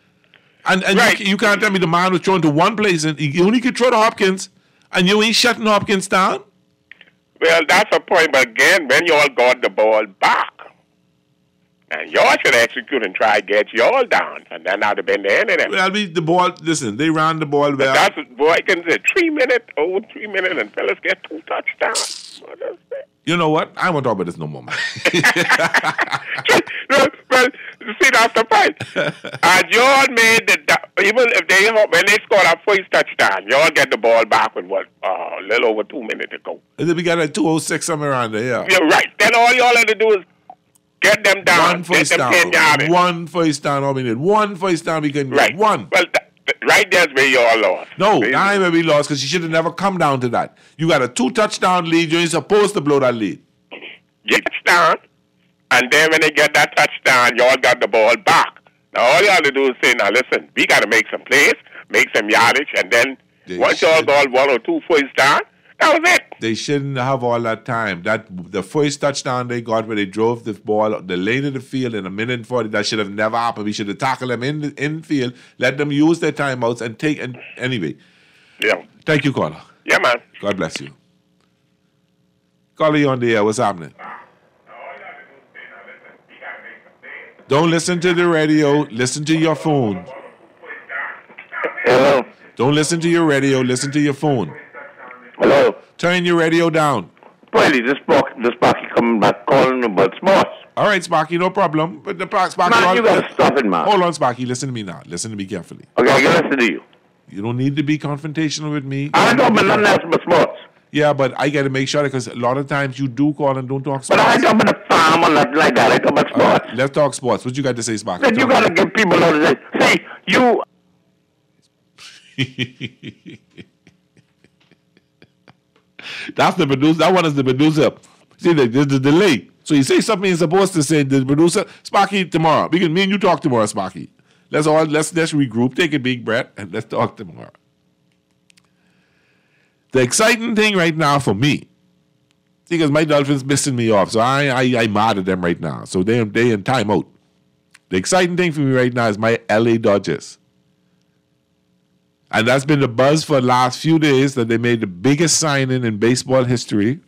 And right. you can't tell me the man was thrown to one place and he only could throw to Hopkins, and you ain't shutting Hopkins down. Well, that's a point. But again, when you all got the ball back, and y'all should execute and try to get y'all down, and then I'd have been the end of them. Well, they ran the ball well. That's what boy can say. 3 minutes, over 3 minutes, and fellas get 2 touchdowns. You know what? I won't talk about this no more, man. Well, see, that's the point. And y'all made even if when they scored our first touchdown, y'all get the ball back with a little over 2 minutes to go. And then we got a 2:06 somewhere around there, yeah. You're right. Then all y'all had to do is get them down. Get them 10 yards. One first down, all we need. One first down, we couldn't get one. Well, right there's where you all lost. No, that ain't where we lost, because you should have never come down to that. You got a 2-touchdown lead. You ain't supposed to blow that lead. Get touchdown, and then when they get that touchdown, y'all got the ball back. Now, all you have to do is say, now, listen, we got to make some plays, make some yardage, and then once y'all got 1 or 2 first down, that was it. They shouldn't have all that time. The first touchdown they got where they drove the ball the lane of the field in a minute and 40, that should have never happened. We should have tackled them in field, let them use their timeouts and anyway. Yeah. Thank you, caller. Yeah, man. God bless you. Caller, you on the air. What's happening? Don't listen to the radio. Listen to your phone. Hello. Don't listen to your radio. Listen to your phone. Hello. Turn your radio down. Well, this Sparky coming back calling about sports. All right, Sparky, no problem. But the Sparky, man, you gotta stop it, man. Hold on, Sparky. Listen to me now. Listen to me carefully. Okay, I can listen to you. You don't need to be confrontational with me. I don't know nothing else but sports. Yeah, but I got to make sure, because a lot of times you do call and don't talk sports. But I don't about the farm or nothing like that. I talk about sports. Right, let's talk sports. What you got to say, Sparky? Then you got to give people notice. See, you... That's the producer. That one is the producer. See, there's the delay. So you say something you're supposed to say. The producer, Sparky, tomorrow. Me and you talk tomorrow, Sparky. Let's regroup, take a big breath, and let's talk tomorrow. The exciting thing right now for me, because my Dolphins missing me off, so I'm mad at them right now. So they in timeout. The exciting thing for me right now is my LA Dodgers. And that's been the buzz for the last few days, that they made the biggest signing in baseball history.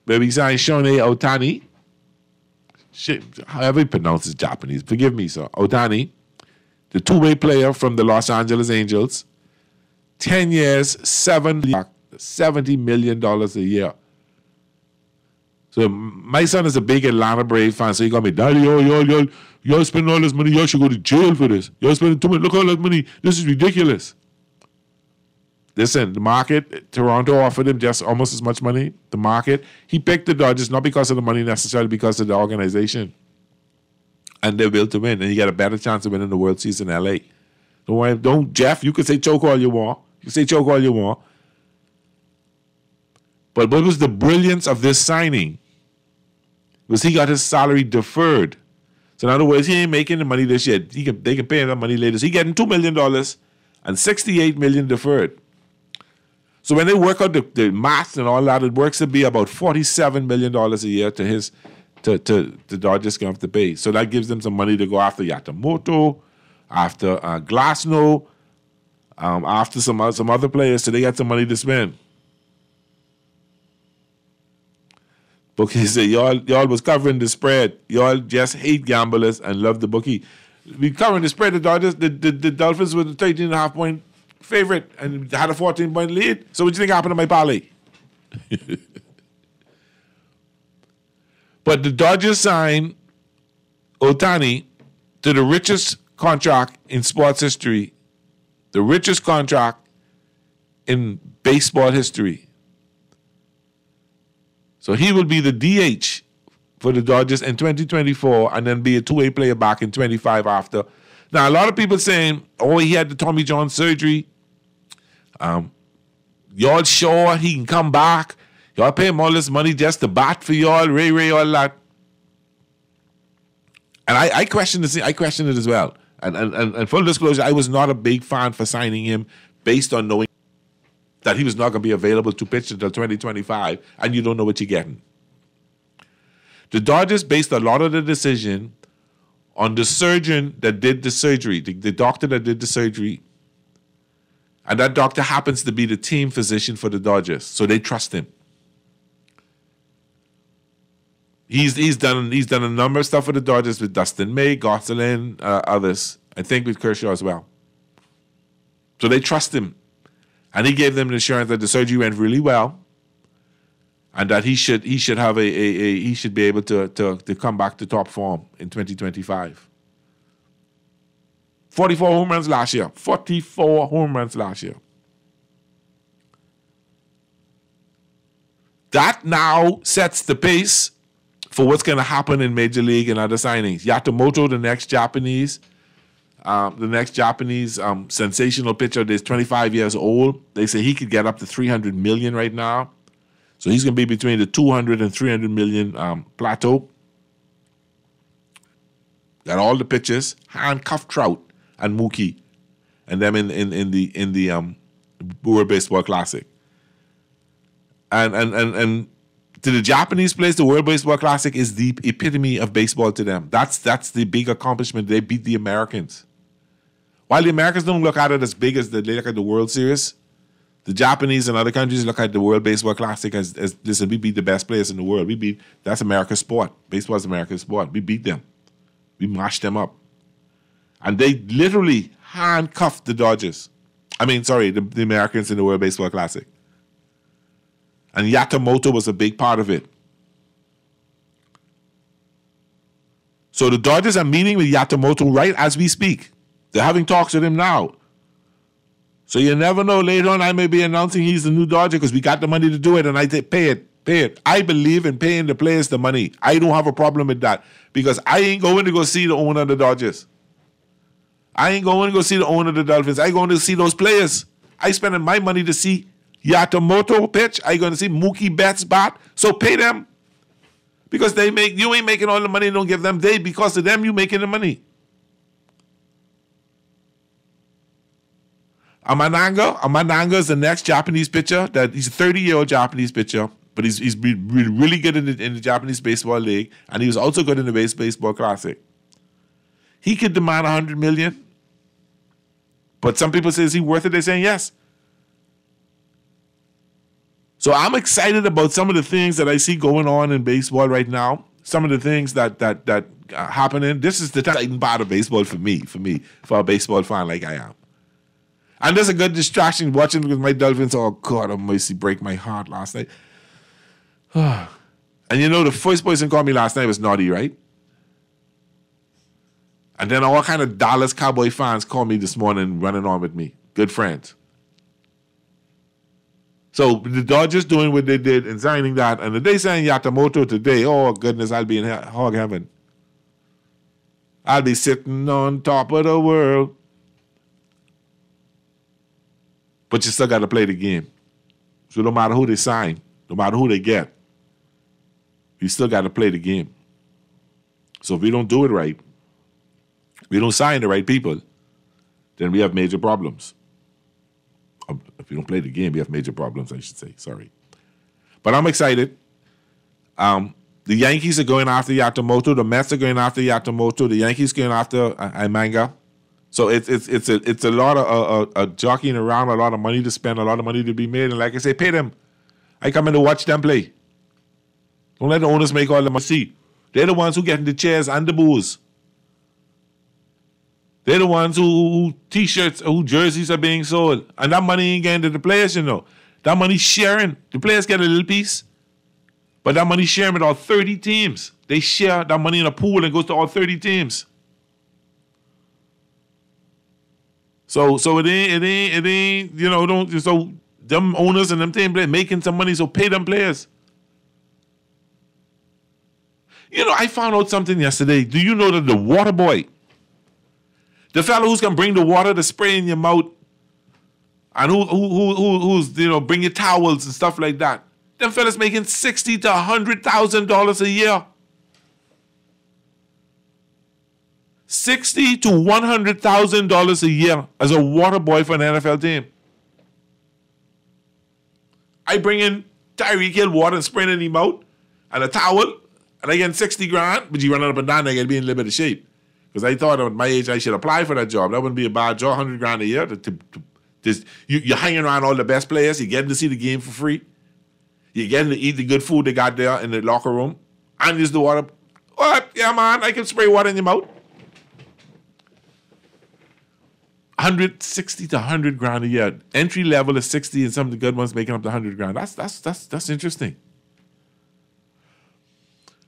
Where we signed Shohei Ohtani. Shit, however he pronounces Japanese, forgive me, sir. Ohtani, the two-way player from the Los Angeles Angels. 10 years, $70 million a year. So my son is a big Atlanta Braves fan, so he got me, Daddy, y'all spending all this money, y'all should go to jail for this. Y'all spending too much, look all that money, this is ridiculous. listen, the market, Toronto offered him just almost as much money. The market, he picked the Dodgers not because of the money necessarily, because of the organization. And they're built to win, and you got a better chance of winning the World Series in LA. Don't, Jeff, you can say choke all you want. You can say choke all you want. But what was the brilliance of this signing? Was he got his salary deferred. So in other words, he ain't making the money this year. They can pay him the money later. So he getting $2 million and $68 million deferred. So when they work out the math and all that, it works to be about $47 million a year to the Dodgers going to have to pay. So that gives them some money to go after Yamamoto, after Glasnow, after some other players. So they got some money to spend. Bookie said, y'all was covering the spread. Y'all just hate gamblers and love the bookie. We covering the spread. The Dodgers, the Dolphins were the 13.5-point favorite and had a 14-point lead. So what do you think happened to my parlay? But the Dodgers signed Ohtani to the richest contract in sports history, the richest contract in baseball history. So he will be the DH for the Dodgers in 2024 and then be a two-way player back in 25 after. Now, a lot of people saying, oh, he had the Tommy John surgery. Y'all sure he can come back? Y'all pay him all this money just to bat for y'all, Ray, all that. And I question this. I question it as well. And full disclosure, I was not a big fan for signing him based on knowing that he was not going to be available to pitch until 2025, and you don't know what you're getting. The Dodgers based a lot of the decision on the surgeon that did the surgery, the doctor that did the surgery, and that doctor happens to be the team physician for the Dodgers, so they trust him. He's done a number of stuff for the Dodgers with Dustin May, Gosselin, others. I think with Kershaw as well. So they trust him. And he gave them the assurance that the surgery went really well, and that he should have he should be able to come back to top form in 2025. 44 home runs last year. 44 home runs last year. That now sets the pace for what's going to happen in Major League and other signings. Yamamoto, the next Japanese sensational pitcher, is 25 years old. They say he could get up to $300 million right now. So he's going to be between the 200 and 300 million plateau. Got all the pitchers, handcuffed Trout and Mookie, and them in the World Baseball Classic. And to the Japanese players, the World Baseball Classic is the epitome of baseball to them. That's the big accomplishment. They beat the Americans. While the Americans don't look at it as big as they look at the World Series, the Japanese and other countries look at the World Baseball Classic as listen, we beat the best players in the world. That's America's sport. Baseball is America's sport. We beat them. We mashed them up. And they literally handcuffed the Dodgers. The Americans in the World Baseball Classic. And Yamamoto was a big part of it. So the Dodgers are meeting with Yamamoto right as we speak. They're having talks with him now. So you never know. Later on, I may be announcing he's the new Dodger because we got the money to do it, and I say, pay it. I believe in paying the players the money. I don't have a problem with that because I ain't going to go see the owner of the Dodgers. I ain't going to go see the owner of the Dolphins. I going to see those players. I spending my money to see Yamamoto pitch. I going to see Mookie Betts bat. So pay them because you ain't making all the money. Don't give them. Because of them, you making the money. Amananga is the next Japanese pitcher. He's a 30-year-old Japanese pitcher, but he's been really good in the Japanese Baseball League, and he was also good in the Baseball Classic. He could demand $100 million, but some people say, is he worth it? They're saying yes. So I'm excited about some of the things that I see going on in baseball right now. Some of the things that happening. This is the exciting part of baseball for me, for a baseball fan like I am. And there's a good distraction watching because my Dolphins, oh God almighty, break my heart last night. And the first person called me last night was Naughty, right? And then all kind of Dallas Cowboy fans called me this morning running on with me. Good friends. So the Dodgers doing what they did and signing that, and if they sign Yamamoto today, oh goodness, I'll be in hog heaven. I'll be sitting on top of the world. But you still got to play the game. So no matter who they sign, no matter who they get, you still got to play the game. So if we don't do it right, we don't sign the right people, then we have major problems. If we don't play the game, we have major problems, I should say. Sorry. But I'm excited. The Yankees are going after Yamamoto. The Mets are going after Yamamoto. The Yankees going after Imanga. So it's a lot of jockeying around, a lot of money to spend, a lot of money to be made. And like I say, pay them. I come in to watch them play. Don't let the owners make all the money. See, they're the ones who get in the chairs and the booze. They're the ones who T-shirts, who jerseys are being sold. And that money ain't getting to the players, you know. That money's sharing. The players get a little piece. But that money's sharing with all 30 teams. They share that money in a pool and goes to all 30 teams. So it ain't, you know, so them owners and them teams making some money, so pay them players. You know, I found out something yesterday. Do you know that the water boy, the fellow who's gonna bring the water to spray in your mouth, and who's you know, bring your towels and stuff like that, them fellas making $60,000 to $100,000 a year. $60,000 to $100,000 a year as a water boy for an NFL team. I bring in Tyreek Hill water and spray it in his mouth and a towel, and I get $60,000, but you run up and down, I gotta be in a little bit of shape. Because I thought at my age I should apply for that job. That wouldn't be a bad job, $100,000 a year. You're hanging around all the best players. You're getting to see the game for free. You're getting to eat the good food they got there in the locker room. And use the water. What? Yeah, man, I can spray water in your mouth. $60,000 to $100,000 a year. Entry level is 60, and some of the good ones making up to $100,000. That's interesting.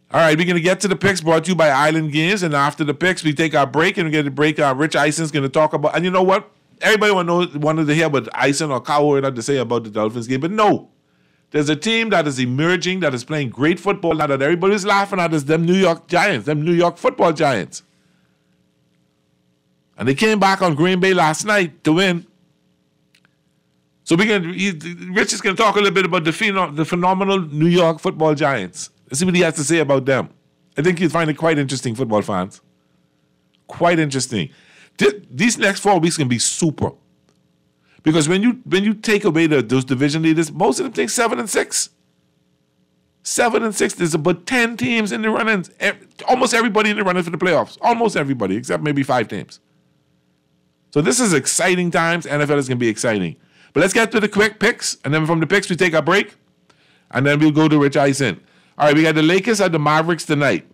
All right, we're going to get to the picks brought to you by Island Games. And after the picks, we take our break, and we get to break. Rich Eison's going to talk about, and you know what? Everybody wanted to hear what Eisen or Coward had to say about the Dolphins game. But no, there's a team that is emerging, that is playing great football now that everybody's laughing at is them New York Giants, them New York football Giants. And they came back on Green Bay last night to win. So Rich is going to talk a little bit about the phenomenal New York football Giants. Let's see what he has to say about them. I think you'll find it quite interesting, football fans. Quite interesting. These next 4 weeks can be super. Because when you take away those division leaders, most of them take 7-6. 7-6. There's about 10 teams in the run-ins. Almost everybody in the run-ins for the playoffs. Almost everybody, except maybe 5 teams. So this is exciting times. NFL is going to be exciting. But let's get to the quick picks. And then from the picks, we take our break. And then we'll go to Rich Eisen. All right, we got the Lakers at the Mavericks tonight.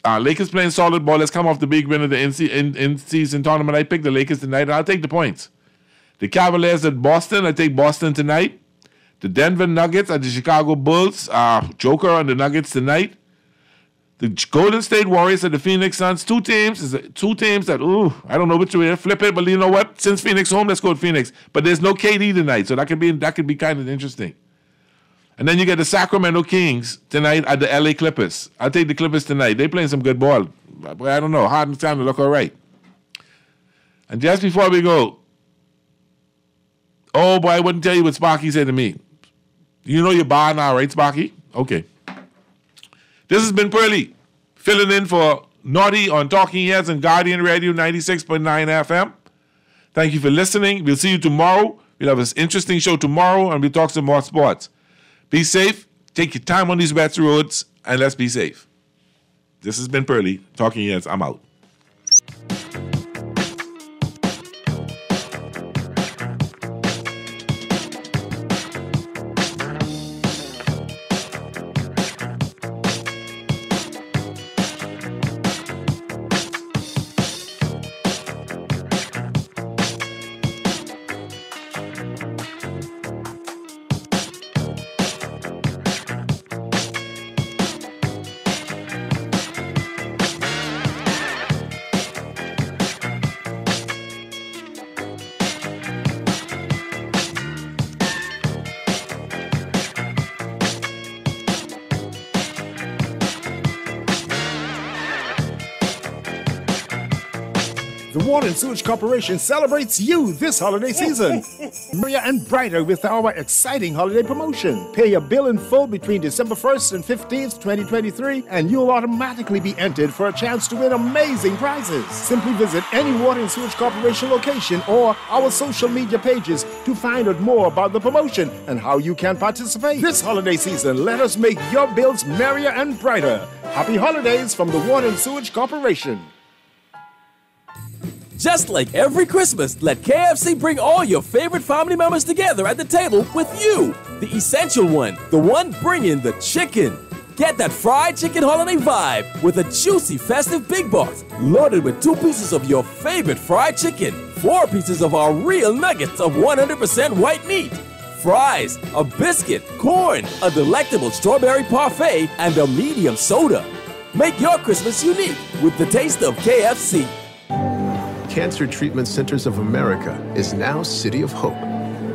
Lakers playing solid ball. Let's come off the big win of the in-season tournament. I picked the Lakers tonight, and I'll take the points. The Cavaliers at Boston. I take Boston tonight. The Denver Nuggets at the Chicago Bulls. Joker on the Nuggets tonight. The Golden State Warriors at the Phoenix Suns. Two teams that, I don't know which way to flip it, but you know what? Since Phoenix home, let's go with Phoenix. But there's no KD tonight, so that could be kind of interesting. And then you get the Sacramento Kings tonight at the LA Clippers. I'll take the Clippers tonight. They're playing some good ball. But I don't know. Harden's time to look all right. And just before we go, oh boy, I wouldn't tell you what Sparky said to me. You know your bar now, right, Sparky? Okay. This has been Pearly, filling in for Naughty on Talking Heads and Guardian Radio 96.9 FM. Thank you for listening. We'll see you tomorrow. We'll have an interesting show tomorrow, and we'll talk some more sports. Be safe. Take your time on these wet roads, and let's be safe. This has been Pearly, Talking Heads. I'm out. The Water and Sewage Corporation celebrates you this holiday season. Merrier and brighter with our exciting holiday promotion. Pay your bill in full between December 1st and 15th, 2023, and you'll automatically be entered for a chance to win amazing prizes. Simply visit any Water and Sewage Corporation location or our social media pages to find out more about the promotion and how you can participate. This holiday season, let us make your bills merrier and brighter. Happy holidays from the Water and Sewage Corporation. Just like every Christmas, let KFC bring all your favorite family members together at the table with you, the essential one, the one bringing the chicken. Get that fried chicken holiday vibe with a juicy festive big box loaded with 2 pieces of your favorite fried chicken, 4 pieces of our real nuggets of 100% white meat, fries, a biscuit, corn, a delectable strawberry parfait, and a medium soda. Make your Christmas unique with the taste of KFC. Cancer Treatment Centers of America is now City of Hope,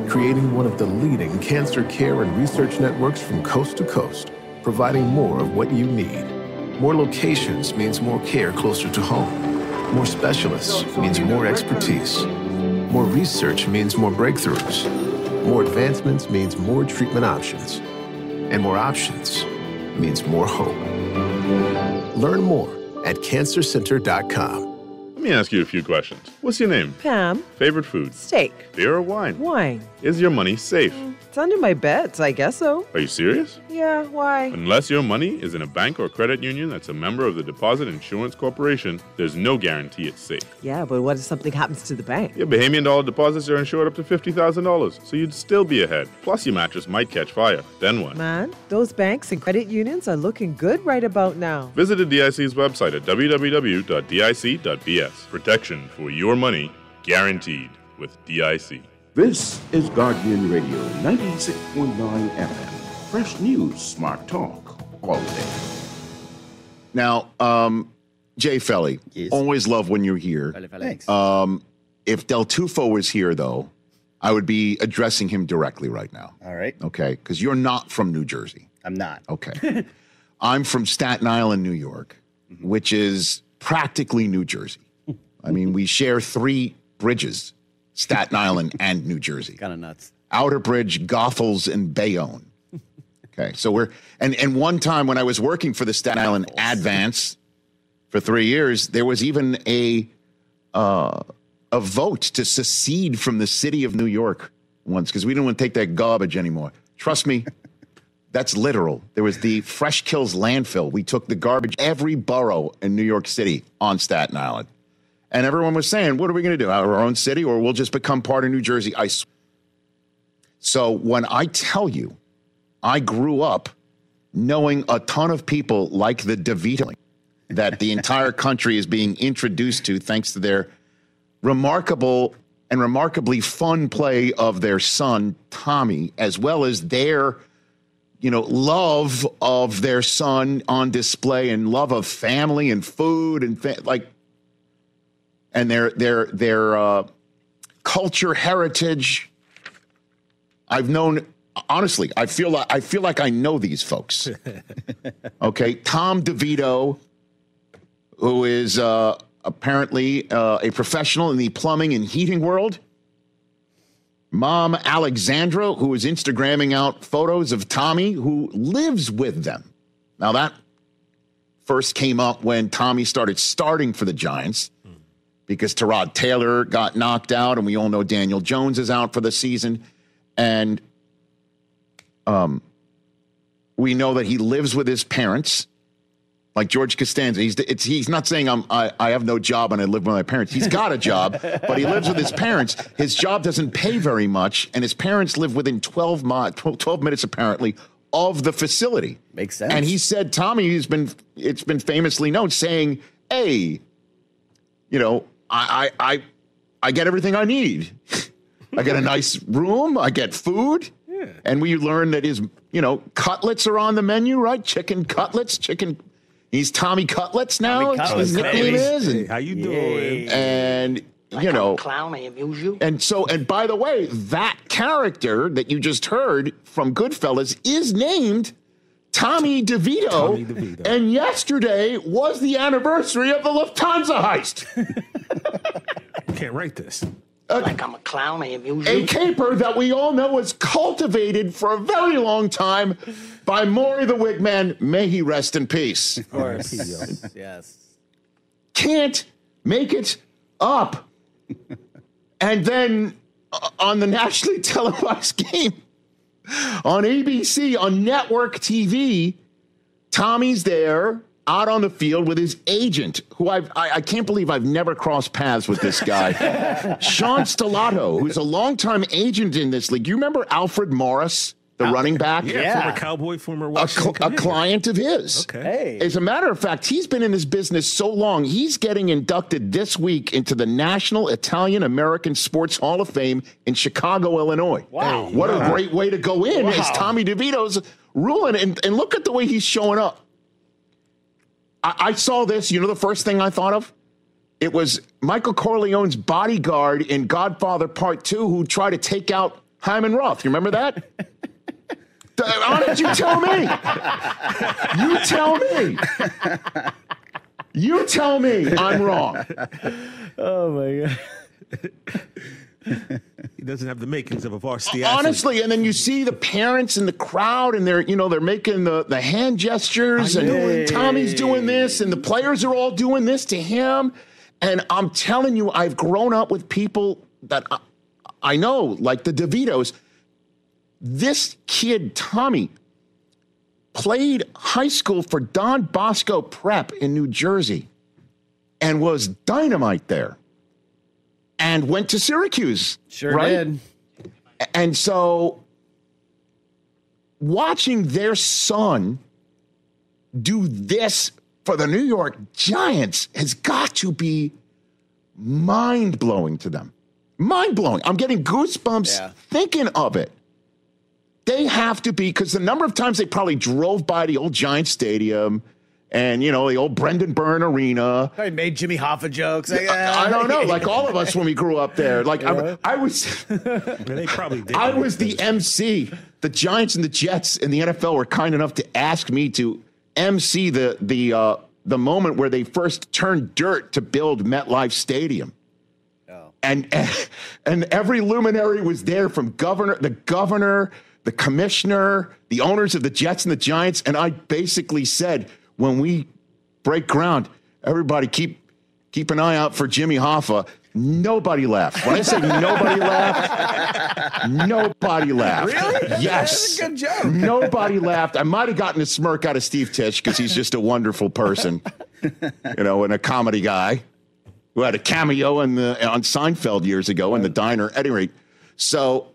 creating one of the leading cancer care and research networks from coast to coast, providing more of what you need. More locations means more care closer to home. More specialists means more expertise. More research means more breakthroughs. More advancements means more treatment options. And more options means more hope. Learn more at cancercenter.com. Let me ask you a few questions. What's your name? Pam. Favorite food? Steak. Beer or wine? Wine. Is your money safe? It's under my bed, so I guess so. Are you serious? Yeah, why? Unless your money is in a bank or credit union that's a member of the Deposit Insurance Corporation, there's no guarantee it's safe. Yeah, but what if something happens to the bank? Your Bahamian dollar deposits are insured up to $50,000, so you'd still be ahead. Plus, your mattress might catch fire. Then what? Man, those banks and credit unions are looking good right about now. Visit the DIC's website at www.dic.bs. Protection for your money, guaranteed with DIC. This is Guardian Radio 96.9 FM. Fresh news, smart talk, all day. Now, Jay Felly, always love when you're here. Thanks. If Del Tufo was here, though, I would be addressing him directly right now. All right. Okay, because you're not from New Jersey. I'm not. Okay. I'm from Staten Island, New York, which is practically New Jersey. I mean, we share 3 bridges, Staten Island and New Jersey. Kind of nuts. Outer Bridge, Goethals, and Bayonne. Okay, so we're and one time when I was working for the Staten Island Advance for 3 years, there was even a vote to secede from the city of New York once because we didn't want to take that garbage anymore. Trust me, that's literal. There was the Fresh Kills landfill. We took the garbage every borough in New York City on Staten Island. And everyone was saying, what are we going to do? Our own city, or we'll just become part of New Jersey? So when I tell you, I grew up knowing a ton of people like the DeVito that the entire country is being introduced to thanks to their remarkable and remarkably fun play of their son, Tommy, as well as their, love of their son on display and love of family and food and and their culture heritage. I've known, honestly, I feel like I know these folks. Okay, Tom DeVito, who is apparently a professional in the plumbing and heating world. Mom Alexandra, who is Instagramming out photos of Tommy, who lives with them. Now that first came up when Tommy starting for the Giants. Because Tyrod Taylor got knocked out, and we all know Daniel Jones is out for the season. And we know that he lives with his parents, like George Costanza. He's not saying I have no job and I live with my parents. He's got a job, but he lives with his parents. His job doesn't pay very much, and his parents live within 12 minutes, apparently, of the facility. Makes sense. And he said, Tommy, it's been famously known, saying, hey, I get everything I need. I get a nice room. I get food. Yeah. And we learn that his, cutlets are on the menu, right? Chicken cutlets, He's Tommy Cutlets now. His nickname is. Hey, how you doing? And, Clown, I amuse you. And by the way, that character that you just heard from Goodfellas is named Tommy DeVito. And yesterday was the anniversary of the Lufthansa heist. can't write this. Like I'm a clown, I amuse A you. caper that we all know was cultivated for a very long time by Maury the Wigman. May he rest in peace. Of course. Yes. Can't make it up. And then on the nationally televised game on ABC, on network TV, Tommy's there out on the field with his agent, who I can't believe I've never crossed paths with this guy, Sean Stellato, who's a longtime agent in this league. You remember Alfred Morris, the running back? Yeah, former Cowboy, former Washington a client of his. Okay. Hey. As a matter of fact, he's been in this business so long, he's getting inducted this week into the National Italian-American Sports Hall of Fame in Chicago, Illinois. Wow. What a great way to go in, Wow. as Tommy DeVito's ruling. And look at the way he's showing up. I saw this. You know the first thing I thought of? It was Michael Corleone's bodyguard in Godfather Part 2 who tried to take out Hyman Roth. You remember that? Honest, you tell me. You tell me. You tell me I'm wrong. Oh, my God. He doesn't have the makings of a varsity athlete. Honestly, and then you see the parents in the crowd, and they're making the hand gestures, and Tommy's doing this, and the players are all doing this to him. And I'm telling you, I've grown up with people that I know, like the DeVitos. This kid, Tommy, played high school for Don Bosco Prep in New Jersey and was dynamite there. And went to Syracuse. Sure right? did. And so watching their son do this for the New York Giants has got to be mind-blowing to them. Mind-blowing. I'm getting goosebumps thinking of it. They have to be, because the number of times they probably drove by the old Giants Stadium and, the old Brendan Byrne Arena. I made Jimmy Hoffa jokes. I don't know, like all of us when we grew up there. Like I was, they probably did. I was the MC. The Giants and the Jets in the NFL were kind enough to ask me to MC the moment where they first turned dirt to build MetLife Stadium. Oh. And every luminary was there, from the governor, the commissioner, the owners of the Jets and the Giants, and I basically said, when we break ground, everybody keep an eye out for Jimmy Hoffa. Nobody laughed. When I say nobody laughed, nobody laughed. Really? Yes. That's a good joke. Nobody laughed. I might have gotten a smirk out of Steve Tisch because he's just a wonderful person, and a comedy guy who had a cameo on Seinfeld years ago in the diner. At any rate, so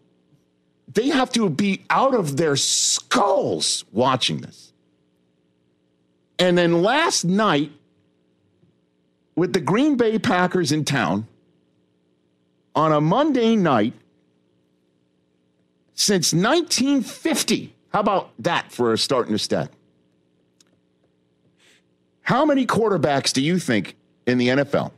they have to be out of their skulls watching this. And then last night, with the Green Bay Packers in town, on a Monday night, since 1950, how about that for a starting stat? How many quarterbacks do you think in the NFL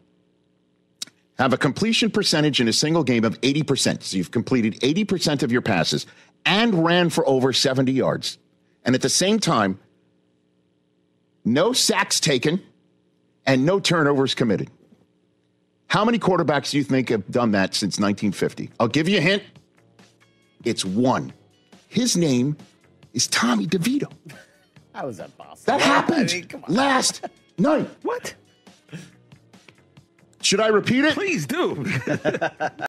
have a completion percentage in a single game of 80%? So you've completed 80% of your passes and ran for over 70 yards. And at the same time, no sacks taken, and no turnovers committed. How many quarterbacks do you think have done that since 1950? I'll give you a hint. It's one. His name is Tommy DeVito. How is that possible? That happened last night. What? Should I repeat it? Please do.